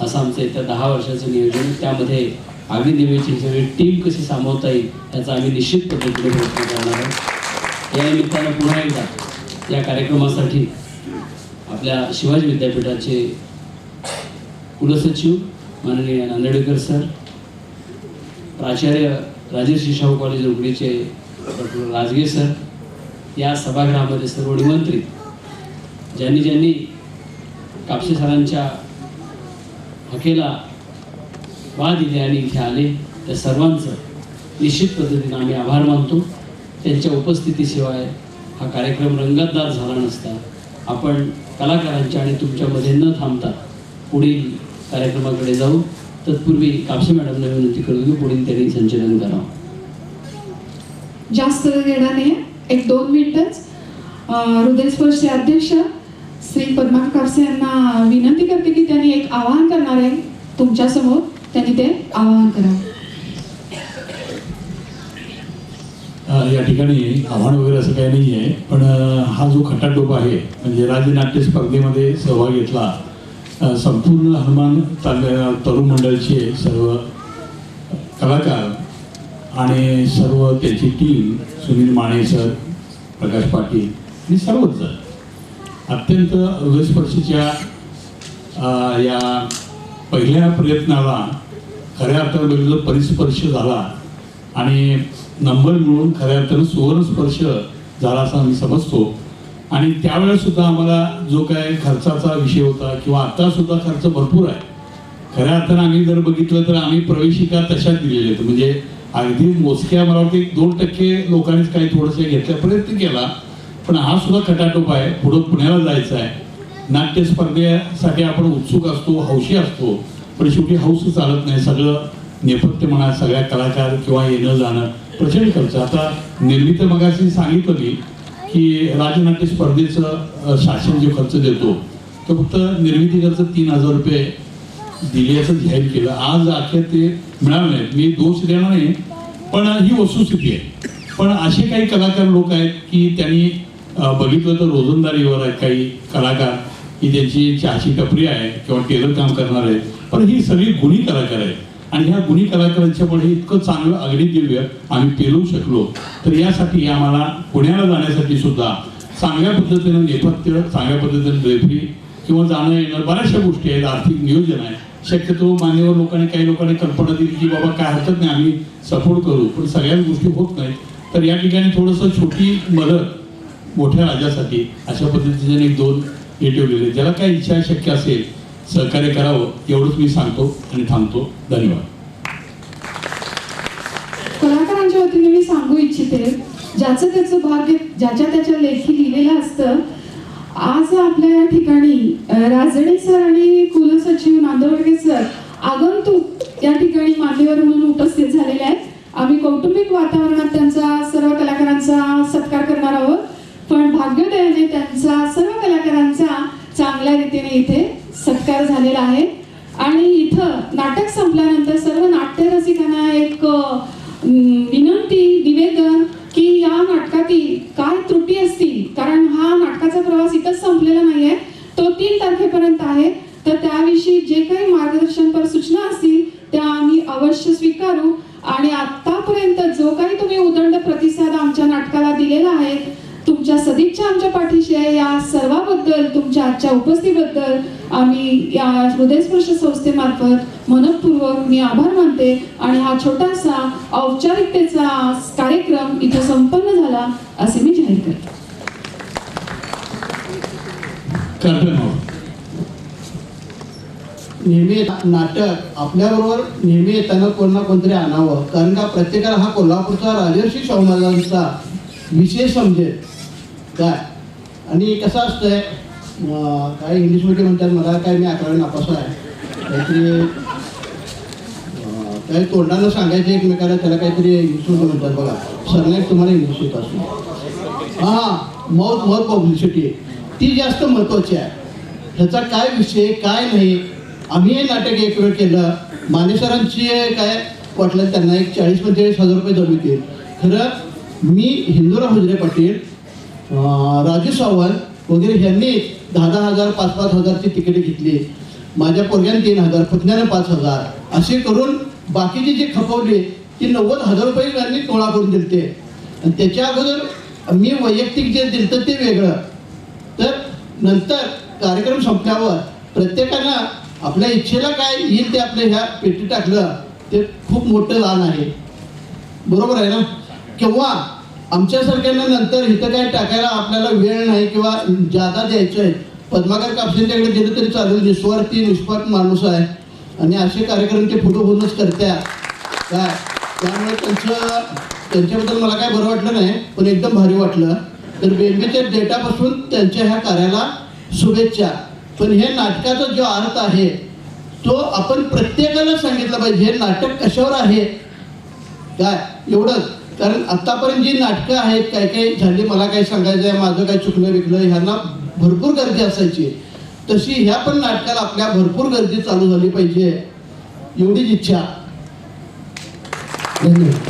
असं आमचं येत्या 10 वर्षाचं नियोजन. त्यामध्ये अग्निदेवीची सगळी टीम कशी सामावता येईल याचा आम्ही निश्चित पद्धतीने प्रयत्न करणार आहोत. या निमित्तानं पुन्हा एकदा या कार्यक्रमासाठी आपल्या शिवाजी विद्यापीठाचे कुलसचिव माननीय नांदेडकर सर, प्राचार्य राजर्षी शाहू कॉलेज रुगडीचे डॉक्टर राजगे सर, या सभागृहामध्ये सर्व निमंत्रित ज्यांनी कापसे सरांच्या हकेला वाद दिले आणि इथे आले त्या सर्वांचं निश्चित पद्धतीने आम्ही आभार मानतो. त्यांच्या उपस्थितीशिवाय हा कार्यक्रम रंगतदार झाला नसता. आपण कलाकारांच्या आणि तुमच्यामध्ये न थांबता पुढील कार्यक्रमाकडे जाऊ. तत्पूर्वी कापसे मॅडमना विनंती करू की पुढील त्यांनी संचलन करावं. जास्त वेळ घेणार नाही, 1-2 मिनिटच. हृदयस्पर्शी अध्यक्ष श्री पद्माकर कापसे यांना विनंती करते की त्यांनी एक आवाहन करणार आहे तुमच्या समोर. त्यांनी ते आवाहन करावं. या ठिकाणी आव्हान वगैरे असं काही नाही आहे, पण हा जो खटाटोप आहे म्हणजे राज्यनाट्य स्पर्धेमध्ये सहभाग घेतला संपूर्ण हनुमान तरुण मंडळाचे सर्व कलाकार आणि सर्व त्याची टीम, सुनील माने सर, प्रकाश पाटील आणि सर्वच जण अत्यंत हृदयस्पर्शीच्या या पहिल्या प्रयत्नाला खऱ्या अर्थानं जो परिस्पर्श झाला आणि नंबर मिळून खऱ्या अर्थानं सुवर्णस्पर्श झाला असं आम्ही समजतो. आणि त्यावेळेस सुद्धा आम्हाला जो काय खर्चाचा विषय होता किंवा आता सुद्धा खर्च भरपूर आहे. खऱ्या अर्थानं आम्ही जर बघितलं तर आम्ही प्रवेशिका तशाच दिलेल्या आहेत. म्हणजे अगदी मोजक्या मला वाटतं 1-2% लोकांनीच काही थोडंसं घेतला प्रयत्न केला, पण हा सुद्धा खटाटोप आहे. पुढं पुण्याला जायचं आहे. नाट्य स्पर्धेसाठी आपण उत्सुक असतो, हौशी असतो, पण शेवटी हौस चालत नाही. सगळं नेपथ्य म्हणा, सगळ्या कलाकार किंवा येणं जाणं प्रचंड खर्च. आता निर्मिती मगाशी सांगितलं मी की राज्यनाट्य स्पर्धेचं शासन जो खर्च देतो तो फक्त निर्मिती खर्च 3,000 रुपये दिल्याचं जाहीर केलं. आज अखेर ते मिळालं नाही. मी दोष देणार नाही, पण ही वस्तुस्थिती आहे. पण असे काही कलाकार लोक आहेत की त्यांनी बघितलं तर रोजंदारीवर आहेत काही कलाकार की ज्यांची चहाची टपरी आहे किंवा टेलर काम करणार आहेत, पण ही सगळी गुणी कलाकार आहेत. आणि ह्या गुणी कलाकारांच्यामुळे इतकं चांगलं अगदी दिव्य आम्ही पेलवू शकलो. तर यासाठी आम्हाला पुण्याला जाण्यासाठी सुद्धा चांगल्या पद्धतीनं नेपथ्य, चांगल्या पद्धतीनं रेफरी किंवा जाणं येणं बऱ्याचशा गोष्टी आहेत. आर्थिक नियोजन आहे. शक्यतो मान्यवर लोकांनी, काही लोकांनी कल्पना दिली की बाबा काय हरकत नाही आम्ही सपोर्ट करू, पण सगळ्याच गोष्टी होत नाहीत. तर या ठिकाणी थोडंसं छोटी मदत मोठ्या राज्यासाठी अशा पद्धतीने 1-2 हे ठेवलेले. ज्याला काय इच्छा शक्य असेल सहकार्य करावं एवढंच मी सांगतो आणि थांबतो. धन्यवाद. कलाकारांच्या वतीने मी सांगू इच्छिते, ज्याचं त्याचं भाग्य ज्याच्या त्याच्या लेखी लिहिलेलं असतं. आज आपल्या या ठिकाणी राजणे सर आणि कुलसचिव नांदवडगे सर आगंतुक या ठिकाणी मान्यवर म्हणून उपस्थित झालेले आहेत. आणि त्यांचा सर्व कलाकारांचा चांगल्या रीतीने इथे सत्कार झालेला आहे. आणि इथं नाटक संपल्यानंतर सर्व नाट्यरसिकांना एक विनंती निवेदन की या नाटकातील काय त्रुटी असतील, कारण हा नाटकाचा प्रवास इथंच संपलेला नाहीये, तो 3 तारखेपर्यंत आहे. तर त्याविषयी जे काही मार्गदर्शनपर सूचना असतील त्या आम्ही अवश्य स्वीकारू. आणि आतापर्यंत जो काही तुम्ही उदंड प्रतिसाद आमच्या नाटकाला दिलेला आहे, तुमच्या सदिच्छा आमच्या पाठीशी आहे, या सर्वाबद्दल तुमच्या आजच्या उपस्थितीबद्दल आम्ही या हृदयस्पर्श संस्थेमार्फत मनपूर्वक मी आभार मानते. आणि हा छोटासा औपचारिकतेचा कार्यक्रम इथे संपन्न झाला असे मी जाहीर करते. नेहमी नाटक आपल्याबरोबर नेहमी येताना कोण ना कोणतरी आणावं, कारण का प्रत्येकाला हा कोल्हापूरचा राजर्षी शाहू महाराजांचा विशेष समजेल काय. आणि कसं असतंय, काय इंग्लिशमध्ये म्हणतात, मला काय मी 11वी नापास आहे, काहीतरी काही तोंडानं सांगायचं एकमेकाला, त्याला काहीतरी इंग्लिशमध्ये म्हणतात बघा, सरनेम तुम्हाला इंग्लिश येत असतो. हां, माउथ पब्लिसिटी ती जास्त महत्त्वाची आहे. ह्याचा काय विषय काय नाही. आम्ही हे नाटक एक वेळ केलं, मानेसरांची काय वाटलं त्यांना एक 40-45 रुपये जमू येतील. खरं मी हिंदूराव हुजरे पाटील, राजू सावंत वगैरे ह्यांनी 10,000 5,000ची तिकीटे घेतली. माझ्या पोरग्याने 3,000, पुतण्याने 5,000 असे करून बाकीची जी खपवली ती 90,000 रुपये त्यांनी टोळा करून दिलते. आणि त्याच्या अगोदर मी वैयक्तिक जे दिलतं ते वेगळं. तर नंतर कार्यक्रम संपल्यावर प्रत्येकानं आपल्या इच्छेला काय येईल ते आपल्या ह्या पेटी टाकलं, ते खूप मोठं दान आहे. बरोबर आहे ना. किंवा आमच्यासारख्यांना नंतर इथं काय टाकायला आपल्याला वेळ नाही किंवा जादा द्यायचं आहे, पद्माकर कापसेंच्याकडे दिलं तरी चालेल. निस्वार्थी निष्पाप माणूस आहे आणि असे कार्यक्रम ते फोटो बनवूनच करत्या काय. त्यामुळे त्यांच्याबद्दल मला काय बरं वाटलं नाही, पण एकदम भारी वाटलं. तर बेंबीच्या डेटापासून त्यांच्या ह्या कार्याला शुभेच्छा. पण हे नाटकाचा जो अर्थ आहे तो आपण प्रत्येकाला सांगितलं पाहिजे, हे नाटक कशावर आहे काय एवढंच. कारण आतापर्यंत जी नाटकं आहेत काय काय झाली, मला काय सांगायचं आहे, माझं काय चुकलं विकलं, ह्यांना भरपूर गर्दी असायची, तशी ह्या पण नाटकाला आपल्या भरपूर गर्दी चालू झाली पाहिजे एवढीच इच्छा. धन्यवाद.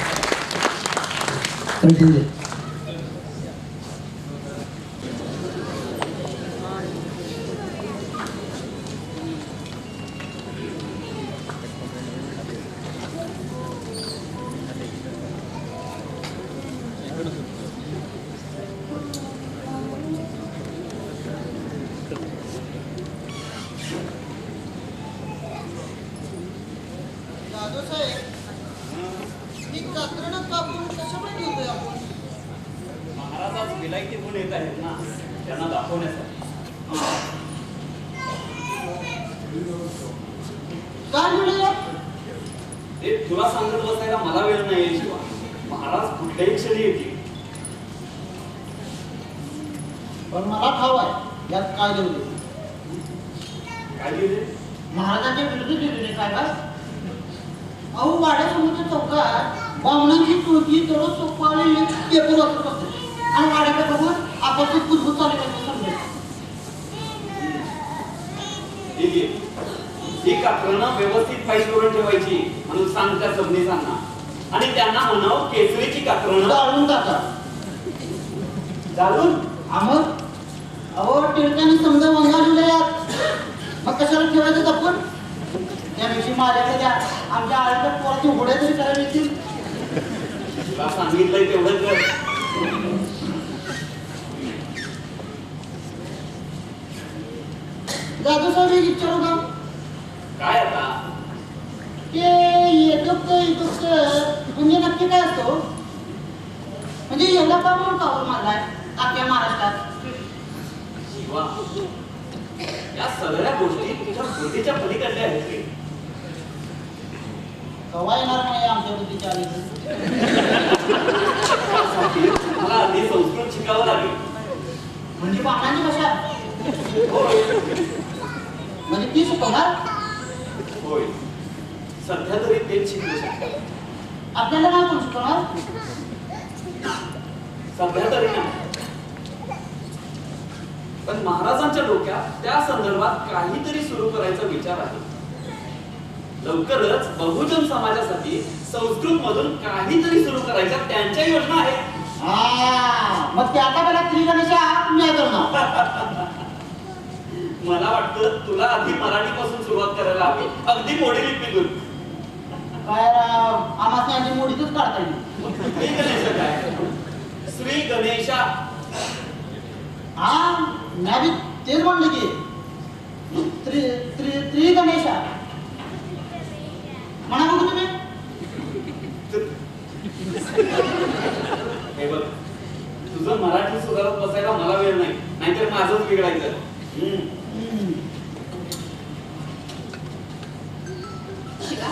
महाराजाच विलायती गुण येत आहेत ना, त्यांना दाखवण्यासाठी. तुला सांगत बसायला मला वेळ नाही शिवा. महाराज कुठल्याही क्षणी येतील. पण मला ठाव आहे यात काय लिहिले. काय लिहिले? महाराजांच्या विरुद्ध लिहिले काय बस. अहो वाड्यासमोरच्या चौकात बामणांची टोळकी दररोज चौकावलेली पेपर वाचत असते आणि वाड्याकडे बघून आपापसात कुजबूज चालू करतो समजेल. ही कात्रणं व्यवस्थित फाईल करून ठेवायची म्हणून सांग त्या सबनीसांना. आणि त्यांना म्हणावं केसरीची कात्रणं जाळून टाका. जाळून आमर अहो टिळकाने समजा वंगाळलेलं यात, मग कशाला ठेवायचं जपून. त्यापेक्षा माझ्याकडे द्या, आमच्या आईच्या पोराची घोड्या तरी करायला येतील. तुला सांगितलंय तेवढं कर. जाधव साहेब एक विचारू का. काय आता ते येतोक म्हणजे नक्की काय असतो. म्हणजे एवढा का म्हणून पावर मारलाय अख्ख्या महाराष्ट्रात. शिवा, या सगळ्या गोष्टी तुझ्या बुद्धीच्या पलीकडल्या आहेत रे. कवा येणार नाही आमच्या बुद्धीच्या आली. मला आधी संस्कृत शिकावं लागेल. म्हणजे बाणांची भाषा. होय म्हणजे ती शिकवणार. होय, सध्या तरी तेच शिकू शकतो. आपल्याला नाही कोण शिकवणार. सध्या तरी नाही. पण महाराजांच्या डोक्यात त्या संदर्भात काहीतरी सुरू करायचा विचार आहे. लवकरच बहुजन समाजासाठी संस्कृत मधून काहीतरी सुरू करायच्या त्यांच्या योजना आहेत. मग ते आता मला त्रिगणेशा मी करणार. मला वाटतं तुला आधी मराठी पासून सुरुवात करायला हवी, अगदी मोडी लिपीतून. काय आम्हाला आधी मोडीतच काढता येईल. श्री गणेश काय? श्री गणेशा. मी तेच म्हणलं की त्रिगणेशा म्हणा बघू तुम्ही. हे बघ, तुझं मराठी सुधारत बसायला मला वेळ नाही, नाहीतर माझंच बिघडायचं. शिवा,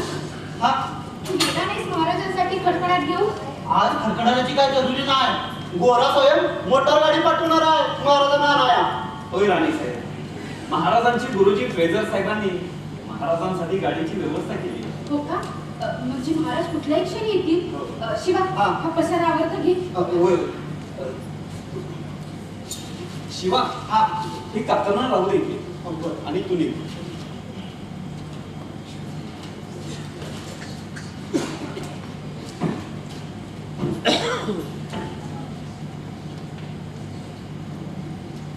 तू गेला नाहीस महाराजांसाठी खडखडाट घेऊ? आज खडखडाची काय जरुरी नाही. गोरा स्वयं मोटर गाडी पाठवणार आहे महाराजांना आणाया. होय राणी साहेब, महाराजांची गुरुजी फ्रेझर साहेबांनी महाराजांसाठी गाडीची व्यवस्था केली. हो का? म्हणजे महाराज कुठल्याही क्षणी येतील. शिवा, हा पसारा आवडता घे. होय. शिवा, ही काकरणा राहू दे इथे. आणि तू निघ.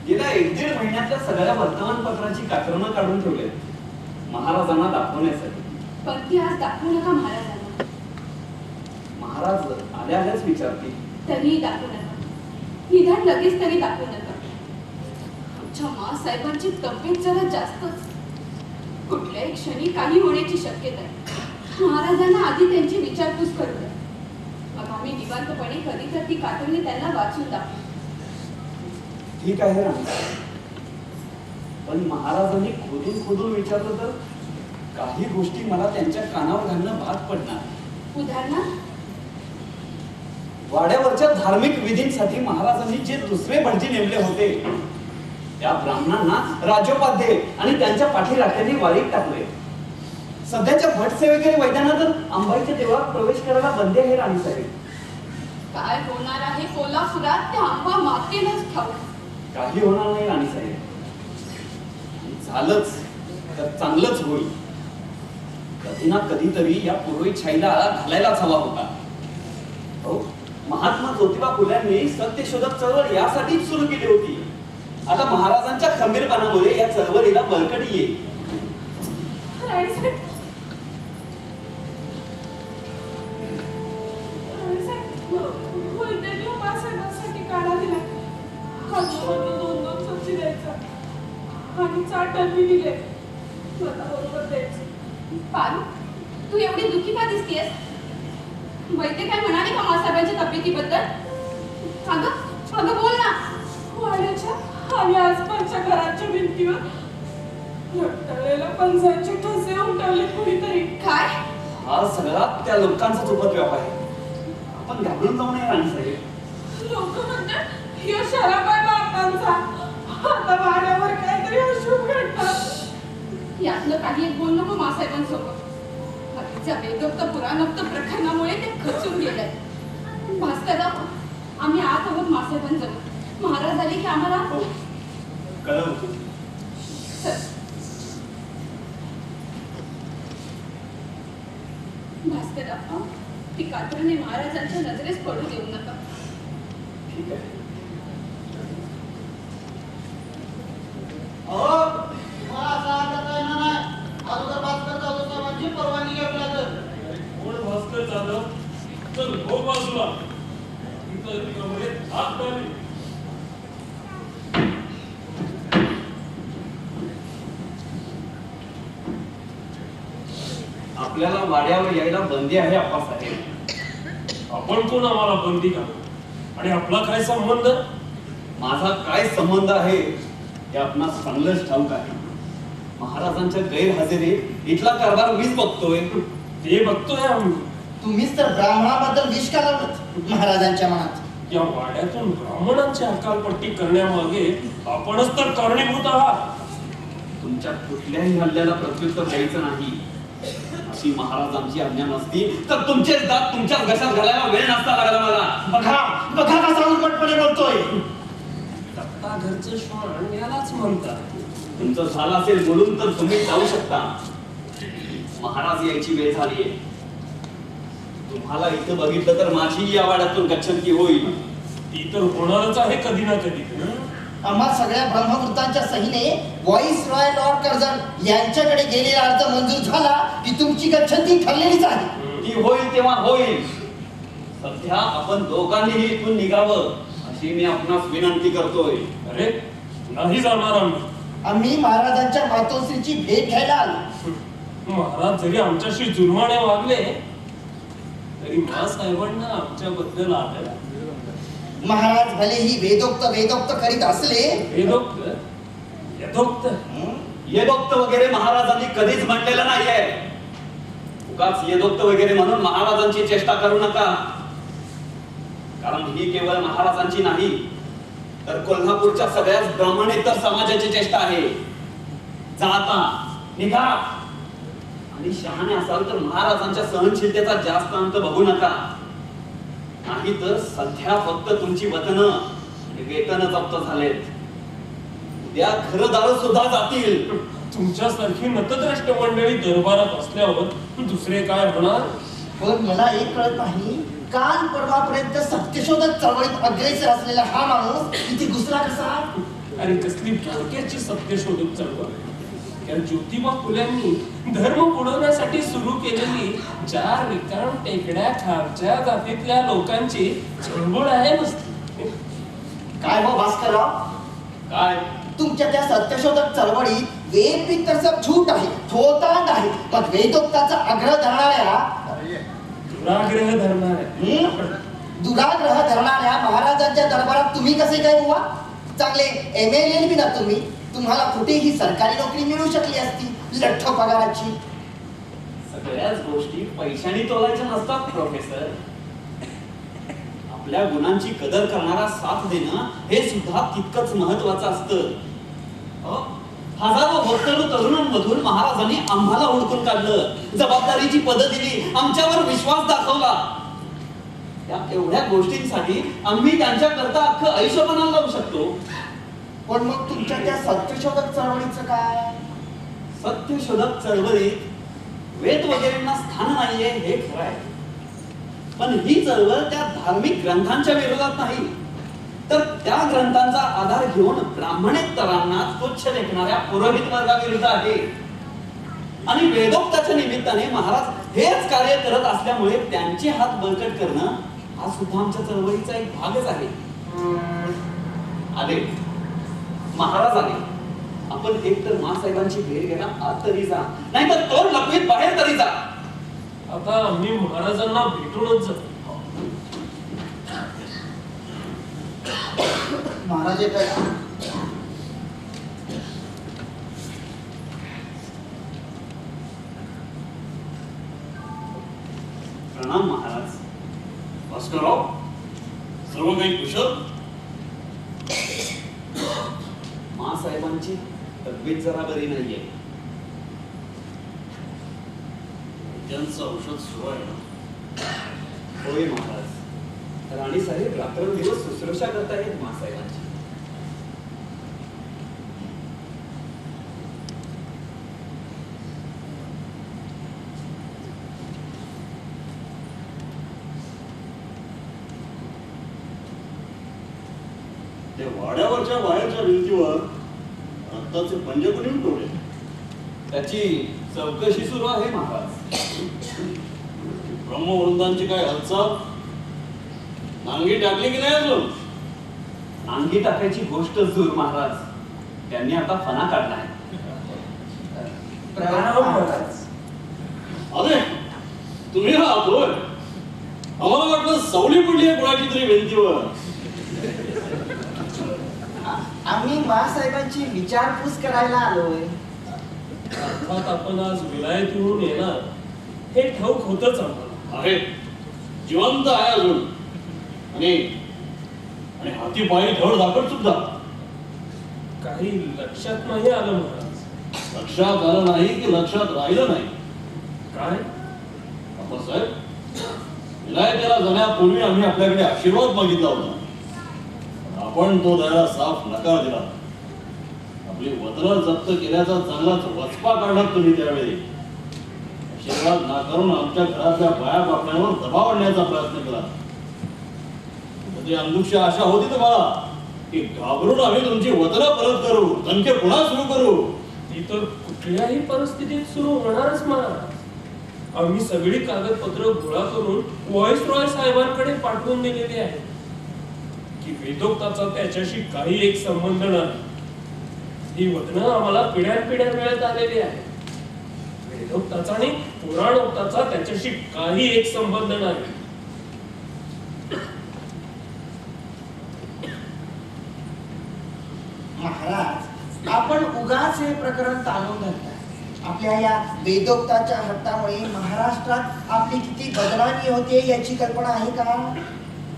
गेल्या 1-1.5 महिन्यातल्या सगळ्या वर्तमानपत्राची काकरणं काढून ठेवले महाराजांना दाखवण्यासाठी. पण ती आज दाखवू नका महाराजांना. महाराज आल्याच विचारतील. तरीही दाखवू नका. निदान लगेच तरी दाखवू नका. आमच्या मासाहेबांची तब्येत जरा जास्तच. कुठल्याही क्षणी काही होण्याची शक्यता आहे. महाराजांना आधी त्यांची विचारपूस करू द्या. मग आम्ही निवांतपणे कधी तर ती काकरणी त्यांना वाचून दाखवू. ठीक आहे राणी, पण महाराजांनी खोदून विचारलं तर काही गोष्टी मला त्यांच्या कानावर घालणं भाग पडणार. उदाहरणार्थ, वाड्यावरच्या धार्मिक विधींसाठी महाराजांनी जे दुसरे भटजी नेमले होते त्या ब्राह्मणांना राज्योपाध्ये आणि त्यांच्या पाठीराख्यांनी वारीत टाकले. सध्याच्या भट सेवेकरी वैद्यांना तर अंबाईच्या देवळात प्रवेश करायला बंदी आहे राणी साहेब. काय होणार आहे कोल्हापुरात त्या अंबा मातेलाच ठाऊक. काही होणार नाही राणी साहेब. झालंच तर चांगलंच होईल. कधी ना कधीतरी या पुरोहितशाहीला आळा घालायलाच हवा होता. हो, महात्मा ज्योतिबा फुल्यांनी सत्यशोधक चळवळ यासाठीच सुरू केली होती. आता महाराजांच्या खंबीरपणामुळे या चळवळीला बळकटी येईल. पारू, तू एवढी दुःखी का दिसतेस? वैद्य काय म्हणाले का मासाहेबांच्या तब्येतीबद्दल? अगं बोल ना. वाड्याच्या आणि आसपासच्या घराच्या भिंतीवर लटकलेल्या पंजांचे ठसे उमटवले कुणीतरी. काय? हा सगळा त्या लोकांचा चुकत व्याप आहे. आपण घाबरून जाऊ नये राणी साहेब. लोक म्हणतात या शराब आहे बापांचा. आता वाड्यावर काहीतरी अशुभ घडतात. यातलं काही एक बोल नको मासाहेबांसोबत. हत्तीच्या वेदोक्त पुराणोक्त प्रकरणामुळे ते खचून गेले. भास्करराव, आम्ही आत आहोत मासाहेबांजवळ. महाराज आले की आम्हाला कळवतो. भास्करराव, ती कातरणे महाराजांच्या नजरेस पडू देऊ नका. ठीक आहे. परवानगी घेतला तर कोण भास्कर जाधव चल हो बाजूला. इथं कमरेत हात घाली. आपल्याला वाड्यावर यायला बंदी आहे आप्पासाहेब. आपण कोण आम्हाला बंदी का? आणि आपला काय संबंध? माझा काय संबंध आहे हे आपणास चांगलंच ठाऊक आहे. महाराजांच्या गैरहजेरीत इथला कारभार मीच बघतोय. ते बघतोय आम्ही. तुम्हीच तर ब्राह्मणाबद्दल विष का लावलं महाराजांच्या मनात? या वाड्यातून ब्राह्मणांची हकालपट्टी करण्यामागे आपणच तर कारणीभूत आहात. तुमच्या कुठल्याही हल्ल्याला प्रत्युत्तर द्यायचं नाही अशी महाराजांची आज्ञा नसती तर तुमचेच दात तुमच्याच घशात घालायला वेळ नसता लागला मला. बघा कसा उर्मटपणे बोलतोय. दत्ता घरा घरचं श्वान यालाच म्हणतात. तुमचं झालं असेल बोलून तर तुम्ही जाऊ शकता. महाराज यायची वेळ झालीये. तुम्हाला इथं बघितलं तर माझी या वाड्यातून गच्छंती होईल. ती तर होणारच आहे कधी ना कधी. आम्हा सगळ्या ब्रह्मवृत्तांच्या सहीने व्हॉइस रॉय लॉर्ड कर्जन यांच्याकडे गेलेला अर्ज मंजूर झाला की तुमची गच्छंती ठरलेलीच आहे. ती होईल तेव्हा होईल. सध्या आपण दोघांनीही इथून निघावं अशी मी आपणास विनंती करतोय. अरे नाही जाणार आम्ही. आम्ही महाराजांच्या मातोश्रीची भेट घ्यायला आलो. महाराज जरी आमच्याशी जुलमाने वागले तरी साहेबांना आमच्याबद्दल आदर आहे. महाराज भलेही वेदोक्त करीत असले. यथोक्त येदोक्त वगैरे महाराजांनी कधीच म्हटलेलं नाहीये. उगाच येदोक्त वगैरे म्हणून महाराजांची चेष्टा करू नका. कारण ही केवळ महाराजांची नाही तर कोल्हापूरच्या सगळ्याच ब्राह्मणेतर समाजाची चेष्टा आहे. जाता निघा आणि शहाणे असाल तर महाराजांच्या सहनशीलतेचा जास्त अंत बघू नका. नाही तर सध्या फक्त तुमची वतनं आणि वेतन जप्त झालेत. उद्या घरदार सुद्धा जातील. तुमच्यासारखी नतद्रष्ट मंडळी दरबारात असल्यावर दुसरे काय होणार. पण मला एक कळत नाही, काल परवापर्यंत सत्यशोधक चळवळीत अग्रेसर असलेला हा माणूस इथे घुसला कसा. आणि कसली भाग्याची सत्यशोधक चळवळ. त्या ज्योतिबा फुल्यांनी धर्म बुडवण्यासाठी सुरू केलेली 4 रिकाम टेकड्या खालच्या जातीतल्या लोकांची चळवळ आहे नुसती. काय हो भास्करराव, काय तुमच्या त्या सत्यशोधक चळवळीत वेद बी तर सब झूट आहे, थोतांड आहे. मग वेदोक्ताचा आग्रह धरणाऱ्या दुराग्रह धरणाऱ्या महाराजांच्या दरबारात तुम्ही कसे काय हुआ. चांगले MLA बी ना तुम्ही. तुम्हाला कुठेही सरकारी नोकरी मिळू शकली असती लठ्ठ पगाराची. सगळ्याच गोष्टी पैशाने तोलायच्या नसतात प्रोफेसर. आपल्या गुणांची कदर करणारा साथ देणं हे सुद्धा तितकंच महत्वाचं असतं. हजारो भक्तरू तरुणांमधून महाराजांनी आम्हाला हुडकून काढलं. जबाबदारीची पद दिली, आमच्यावर विश्वास दाखवला. या एवढ्या गोष्टींसाठी आम्ही त्यांच्या करता अख्खं आयुष्य पणाला लावू शकतो. पण मग तुमच्या त्या सत्यशोधक चळवळीचं काय. सत्यशोधक चळवळीत वेद वगैरेंना स्थान नाहीये हे खरं आहे. पण ही चळवळ त्या धार्मिक ग्रंथांच्या विरोधात नाही तर त्या ग्रंथांचा आधार घेऊन ब्राह्मणेतरांना तुच्छ लेखणाऱ्या पुरोहित वर्गाविरुद्ध आहे. आणि वेदोक्ताच्या निमित्ताने महाराज हेच कार्य करत असल्यामुळे त्यांचे हात बळकट करणं हा सुद्धा आमच्या चळवळीचा एक भागच आहे. आले महाराज आले. आपण एक तर मासाहेबांची भेट घ्यायला आत तरी जा, नाही तर तोर लपवीत बाहेर तरी जा. आता आम्ही महाराजांना भेटूनच जातो. महाराज येत आहे. प्रणाम महाराज. भास्करराव, सर्व काही कुशल. मासाहेबांची तब्येत जरा बरी नाहीये. त्यांचं औषध सुरू आहे ना. होय महाराज. राणी साहेब रात्रंदिवस शुश्रूषा करतायत मासाहेबांची. त्या वाड्यावरच्या बाहेरच्या भिंतीवर रक्ताचे पंजे कोणी उठवले. त्याची चौकशी सुरू आहे महाराज. ब्रह्मवृंदांची काय हालचाल. नांगी टाकली की नाही अजून. नांगी टाकायची गोष्ट दूर महाराज. त्यांनी आता फणा काढलाय. प्रणाम महाराज. अरे तुम्ही आहात होय. आम्हाला वाटलं सवली पडली आहे कोणाची तरी भिंतीवर. आम्ही महासाहेबांची विचारपूस करायला आलोय. अर्थात आपण आज विलायतून येणार हे ठाऊक होतच आम्हाला. आहे जिवंत आहे अजून. आणि हाती पायी धड धाकट सुद्धा. काही लक्षात नाही आलं महाराज. लक्षात आलं नाही की लक्षात राहिलं नाही. काय साहेब, विलायतेला जाण्यापूर्वी आम्ही आपल्याकडे आशीर्वाद मागितला होता. आपण तो द्यायला साफ नकार दिला. आपली वत्र जप्त केल्याचा चांगलाच वचपा काढला तुम्ही त्यावेळी. आशीर्वाद नाकारून आमच्या घरातल्या बाया बापड्यांवर दबाव आणण्याचा प्रयत्न केला. म्हणजे अंधुक्ष आशा होती तुम्हाला की घाबरून आम्ही तुमची वत्र परत करू, तनखे पुन्हा सुरू करू. ती तर कुठल्याही परिस्थितीत सुरू होणारच महाराज. आम्ही सगळी कागदपत्र गोळा करून व्हॉइसरॉय साहेबांकडे पाठवून दिलेली आहे की वेदोक्ताचा त्याच्याशी काही एक संबंध नाही. ही वचनं आम्हाला पिढ्यानपिढ्या मिळत आलेली आहे. वेदोक्ताचा आणि पुराणोक्ताचा त्याच्याशी काही एक संबंध नाही. महाराज, आपण उगाच हे प्रकरण ताणून धरताय. आपल्या या वेदोक्ताच्या हट्टामुळे महाराष्ट्रात आपली किती बदनामी होते याची कल्पना आहे का?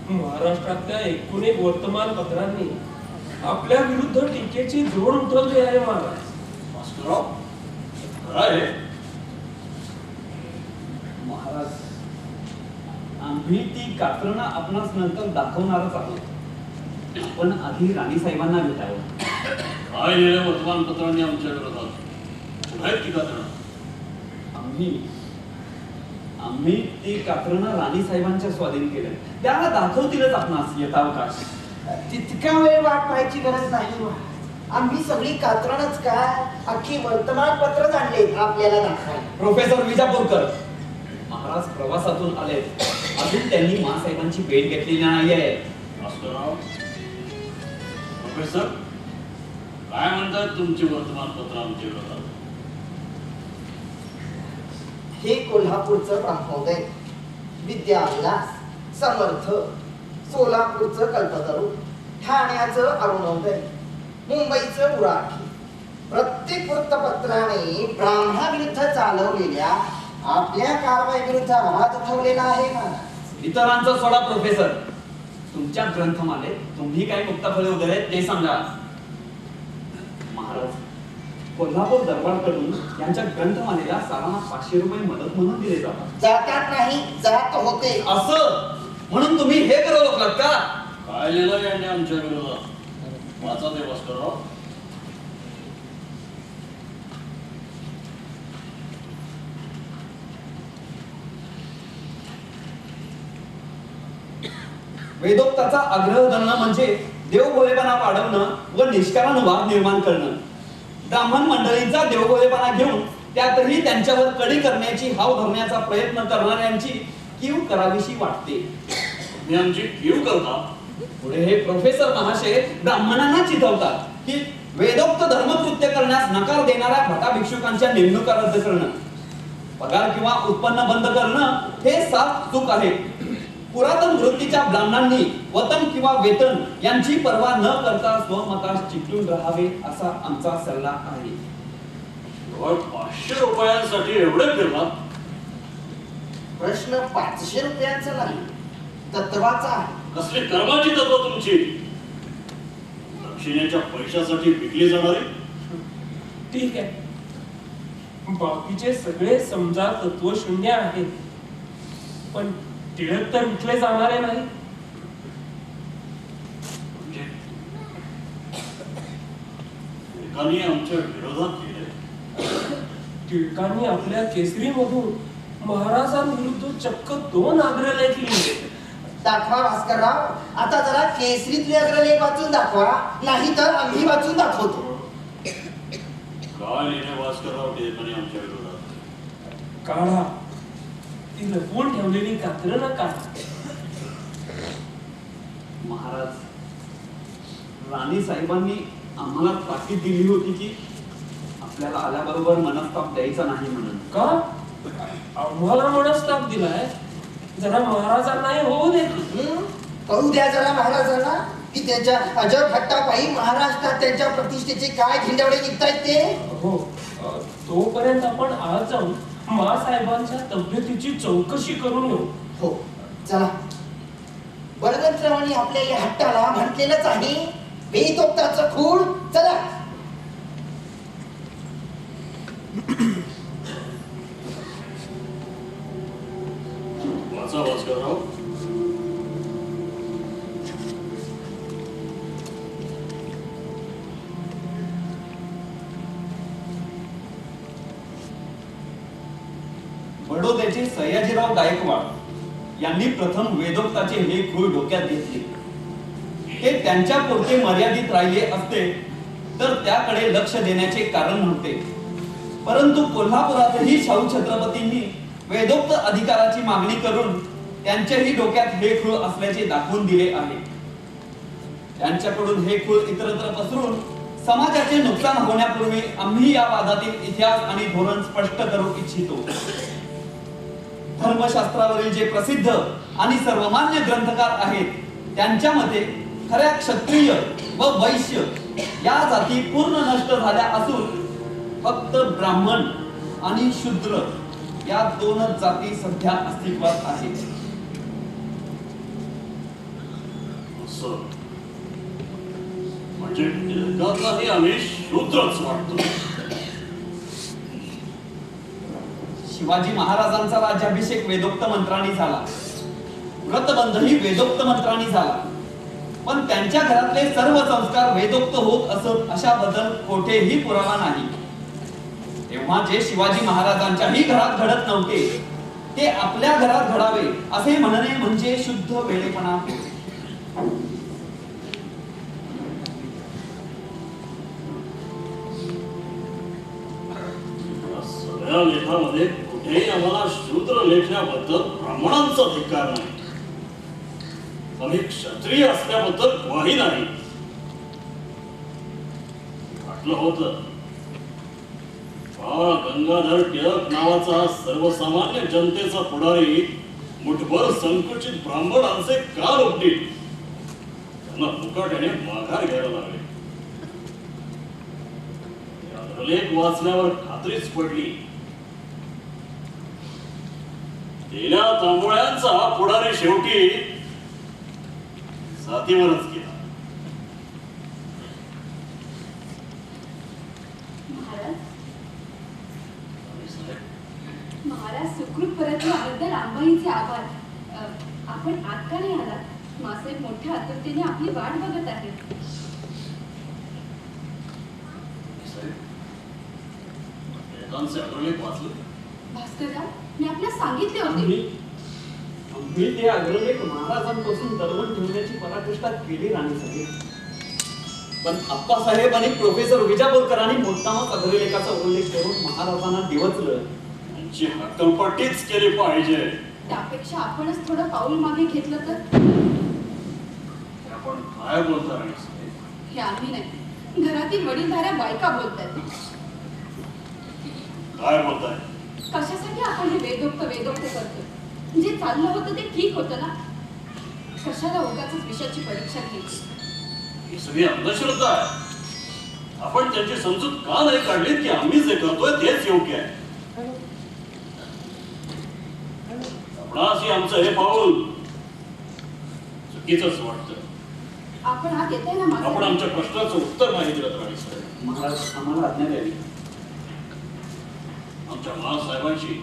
महाराष्ट्रातल्या एकूण एक वर्तमानपत्रांनी आपल्या विरुद्ध टीकेची जोड उठवली आहे महाराज. भास्करराव, काय महाराज, आम्ही ती कात्रणं आपणास नंतर दाखवणारच आहोत. आपण आधी राणी साहेबांना भेटावं. काय लिहिलं वर्तमानपत्रांनी आमच्या विरोधात? कुठे टीका करणं? आम्ही ती कात्रणं राणी साहेबांच्या स्वाधीन केलं. त्याला दाखवतीलच आपणास यथावकाश. तितका वेळ वाट पाहायची गरज नाही. आम्ही सगळी कात्रणच काय, अख्खी वर्तमानपत्र आणले आपल्याला दाखवायला. प्रोफेसर विजापूरकर महाराज प्रवासातून आले. अजून त्यांनी मासाहेबांची भेट घेतलेली नाहीये. भास्करराव, प्रोफेसर काय म्हणतात तुमची वर्तमानपत्र आमच्या विरोधात? हे कोल्हापूरचं ब्रह्मोदय, विद्याविलास, समर्थ, सोलापूरचं कल्पतरू, ठाण्याचं अरुणोदय, मुंबईचं उराठी, प्रत्येक वृत्तपत्राने ब्राह्मणाविरुद्ध चालवलेल्या आपल्या कारवाई विरुद्ध आवाज उठवलेला आहे ना. इतरांचं सोडा प्रोफेसर. तुमच्या ग्रंथमालेत तुम्ही काय मुक्ताफळे वगैरे ते सांगा. महाराज, कोल्हापूर दरबारकडून यांच्या ग्रंथमालेला सालाना 500 रुपये मदत म्हणून दिले जातात. जातात नाही, जात होते. असं म्हणून तुम्ही हे करत होतात का? काय लिहिलं यांनी आमच्या विरोधात? वाचा ते भास्करराव. वेदोक्ताचा आग्रह धरणं म्हणजे देवभोलेपणा वाढवणं व निष्कारण वाद निर्माण करणं. ब्राह्मण मंडळींचा देवभोलेपणा घेऊन त्यातही त्यांच्यावर कडी करण्याची हाव धरण्याचा प्रयत्न करणाऱ्यांची कीव करावीशी वाटते. मी आमची कीव करता. पुढे हे प्रोफेसर महाशय ब्राह्मणांना चिथवतात की वेदोक्त धर्मकृत्य करण्यास नकार देणाऱ्या भटा भिक्षुकांच्या नेमणुका रद्द करणं, पगार किंवा उत्पन्न बंद करणं हे साफ चूक आहे. पुरातन वृत्तीच्या ब्राह्मणांनी वतन किंवा वेतन यांची पर्वा न करता स्वमतास चिकटून राहावे असा आमचा सल्ला आहे. 500 रुपयांसाठी एवढे फिरलात? प्रश्न 500 रुपयांचा नाही, तत्वाचा आहे. कसली कर्माची तत्व तुमची? दक्षिणेच्या पैशासाठी विकली जाणारी? ठीक आहे, बाकीचे सगळे समजा तत्वशून्य आहेत, पण टिळक तर विकले जाणारे नाही. एकाने आमच्या विरोधात केले. टिळकांनी आपल्या केसरीमधून महाराजांविरुद्ध चक्क 2 अग्रलेख लिहिले. दाखवा भास्करराव, आता जरा केसरीतले अग्रलेख वाचून दाखवा, नाही तर आम्ही वाचून दाखवतो. काय लिहिले भास्करराव टिळकांनी आमच्या विरोधात? काढा ती लपवून ठेवलेली कात्रणं काढा. महाराज, राणी साहेबांनी आम्हाला ताकीद दिली होती की आपल्याला आल्याबरोबर मनस्ताप द्यायचा नाही म्हणून. का आम्हाला मनस्ताप दिलाय? जरा महाराजांनाही होऊ दे. कळू द्या जरा महाराजांना की त्याच्या अजब हट्टापायी महाराष्ट्रात त्यांच्या प्रतिष्ठेचे काय झिंडवडे निघतायत ते. हो, तोपर्यंत आपण आज जाऊन मासाहेबांच्या तब्येतीची चौकशी करून येऊ. हो, चला. बळवंतरावांनी आपल्या या हट्टाला म्हटलेलंच आहे, वेदोक्ताचं खूण. चला. वाचा भास्करराव. बडोद्याचे सयाजीराव गायकवाड यांनी प्रथम वेदोक्ताचे हे खूळ डोक्यात घेतले. ते त्यांच्या पुरते मर्यादित राहिले असते तर त्याकडे लक्ष देण्याचे कारण नव्हते. परंतु कोल्हापुरातही शाहू छत्रपतींनी वेदोक्त अधिकाराची मागणी करून त्यांच्याही डोक्यात हे खूळ असल्याचे दाखवून दिले आहे. त्यांच्याकडून हे खूळ इतरत्र पसरून समाजाचे नुकसान होण्यापूर्वी आम्ही या वादातील इतिहास आणि धोरण स्पष्ट करू इच्छितो. धर्मशास्त्रावरील जे प्रसिद्ध आणि सर्वमान्य ग्रंथकार आहेत त्यांच्या मते खऱ्या क्षत्रिय व वैश्य या जाती पूर्ण नष्ट झाल्या असून फक्त ब्राह्मण आणि शूद्र या दोनच जाती सध्या अस्तित्वात आहेत. म्हणजे जगातलाही आम्ही शूद्रच वाटतो. शिवाजी महाराजांचा राज्याभिषेक वेदोक्त मंत्रांनी झाला, व्रतबंधही वेदोक्त मंत्रांनी झाला, पण त्यांच्या घरातले सर्व संस्कार वेदोक्त होत असत अशाबद्दल कोठेही पुरावा नाही. तेव्हा जे शिवाजी महाराजांच्याही घरात घडत नव्हते ते आपल्या घरात घडावे असे म्हणणे म्हणजे शुद्ध वेडेपणा. सगळ्या लेखामध्ये कुठेही आम्हाला शूद्र लेखण्याबद्दल ब्राह्मणांचा धिक्कार नाही. आम्ही क्षत्रिय असल्याबद्दल ग्वाही नाही. वाटलं होतं बाळ गंगाधर टिळक नावाचा सर्वसामान्य जनतेचा पुढारी मुठभर संकुचित ब्राह्मणांचे कान उपटील. त्यांना मुकाट्याने माघार घ्यायला लागले. लेख वाचल्यावर खात्रीच पडली गेल्या तांबोळ्यांचा पुढारी शेवटी जातीवरच गेला. महाराज सुखरूप परतल्याबद्दल आंबाईचे आभार. आपण आत का नाही आलात? मासाहेब मोठ्या आतुरतेने आपली वाट बघत आहेत. भास्करराव, मी आपल्याला सांगितले होते. आम्ही ते अग्रलेख महाराजांपासून दरवून ठेवण्याची पराकाष्ठा केली राणी साहेब, पण आप्पासाहेब आणि प्रोफेसर विजापूरकरांनी मुद्दामच अग्रलेखाचा उल्लेख करून महाराजांना डिवचलं. त्यांची हक्कलपट्टीच केली पाहिजे. त्यापेक्षा आपणच थोडं पाऊल मागे घेतलं तर. आपण काय बोलता राणी साहेब? हे आम्ही नाही, घरातील वडीलधाऱ्या बायका बोलतात. काय बोलताय? कशासाठी आपण हे वेदोक्त करतो? जे चाललं होतं ते ठीक होतं ना. कशाला उगाच विषयाची परीक्षा घ्यायची? ही सगळी अंधश्रद्धा आहे. आपण त्यांची समजूत का नाही काढली की आम्ही जे करतोय तेच योग्य आहे. आपणास आमचं हे पाऊल चुकीचंच वाटतं. आपण आत येताय ना आपण आमच्या प्रश्नाचं उत्तर नाही दिलं राणी साहेब. महाराज आम्हाला आज्ञा द्यावी. आमच्या महासाहेबांशी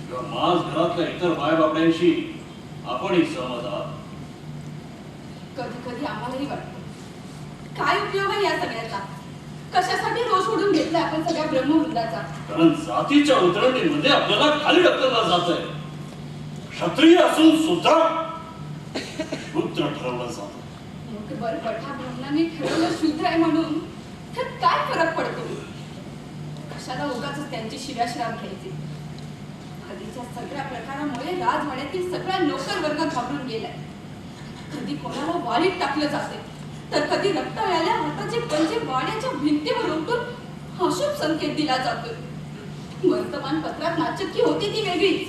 किंवा माझ घरातल्या इतर बायबापड्यांशी आपणही सहमत आहात. कधी कधी आम्हालाही वाटतं काय उपयोग आहे या सगळ्याचा? कशासाठी रोष ओढून घेतलाय आपण सगळ्या ब्रह्मवृंदाचा? कारण जातीच्या उतरणीमध्ये आपल्याला खाली ढकलला जात आहे. क्षत्रिय असून सुद्धा शूद्र ठरवलं जात. बरं, पठा ब्रह्माने ठरवलं शूद्र आहे म्हणून तर काय फरक पडतो? कशाला उगाच त्यांची शिव्याश्राप घ्यायचे? कधीच्या सगळ्या प्रकारामुळे राजवाड्यातील सगळा नोकर वर्ग घाबरून गेलाय. कधी कोणाला वाळीत टाकलं जाते तर कधी रक्ताळ्याला हाताचे पंजे वाड्याच्या भिंतीवर उमटून अशुभ संकेत दिला जातोय. वर्तमानपत्रात नाचक्की होती ती वेगळीच.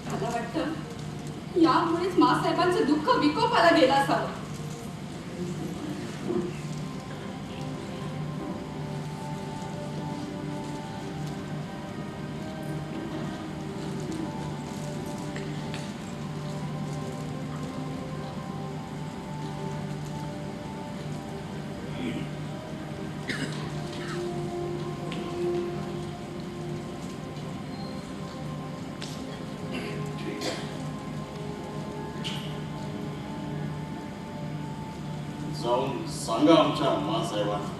मला वाटतं यामुळेच मासाहेबांचं दुःख विकोपाला गेलं असावं. जाऊन सांगा आमच्या महासाहेबांना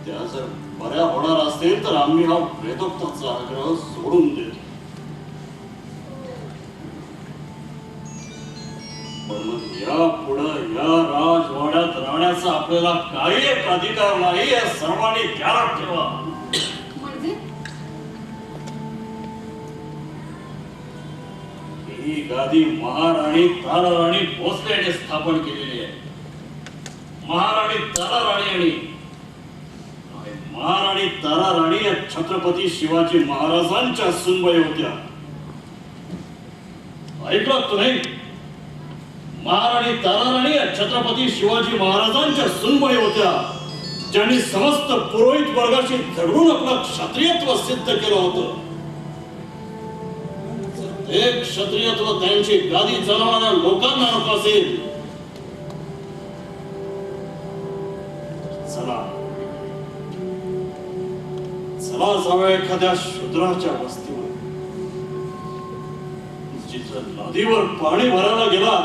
त्या जर बऱ्या होणार असतील तर आम्ही हा वेदोक्ताचा आग्रह सोडून देतो. पण मग या पुढं या राजवाड्यात राहण्याचा आपल्याला काही एक अधिकार नाही हे सर्वांनी ध्यानात ठेवा. म्हणजे ही गादी महाराणी ताराराणी भोसले यांनी स्थापन केलेली आहे. महाराणी ताराराणी आणि महाराणी ताराराणी या छत्रपती शिवाजी महाराजांच्या सुनबाई होत्या. ऐकलं तुम्ही? महाराणी ताराराणी या छत्रपती शिवाजी महाराजांच्या सुनबाई होत्या, ज्यांनी समस्त पुरोहित वर्गाशी झगडून आपलं क्षत्रियत्व सिद्ध केलं होतं. ते क्षत्रियत्व त्यांची गादी चालवणाऱ्या लोकांना नको असेल, चला चला जाऊया एखाद्या शूद्राच्या वस्तीवर, जिथं नदीवर पाणी भरायला गेला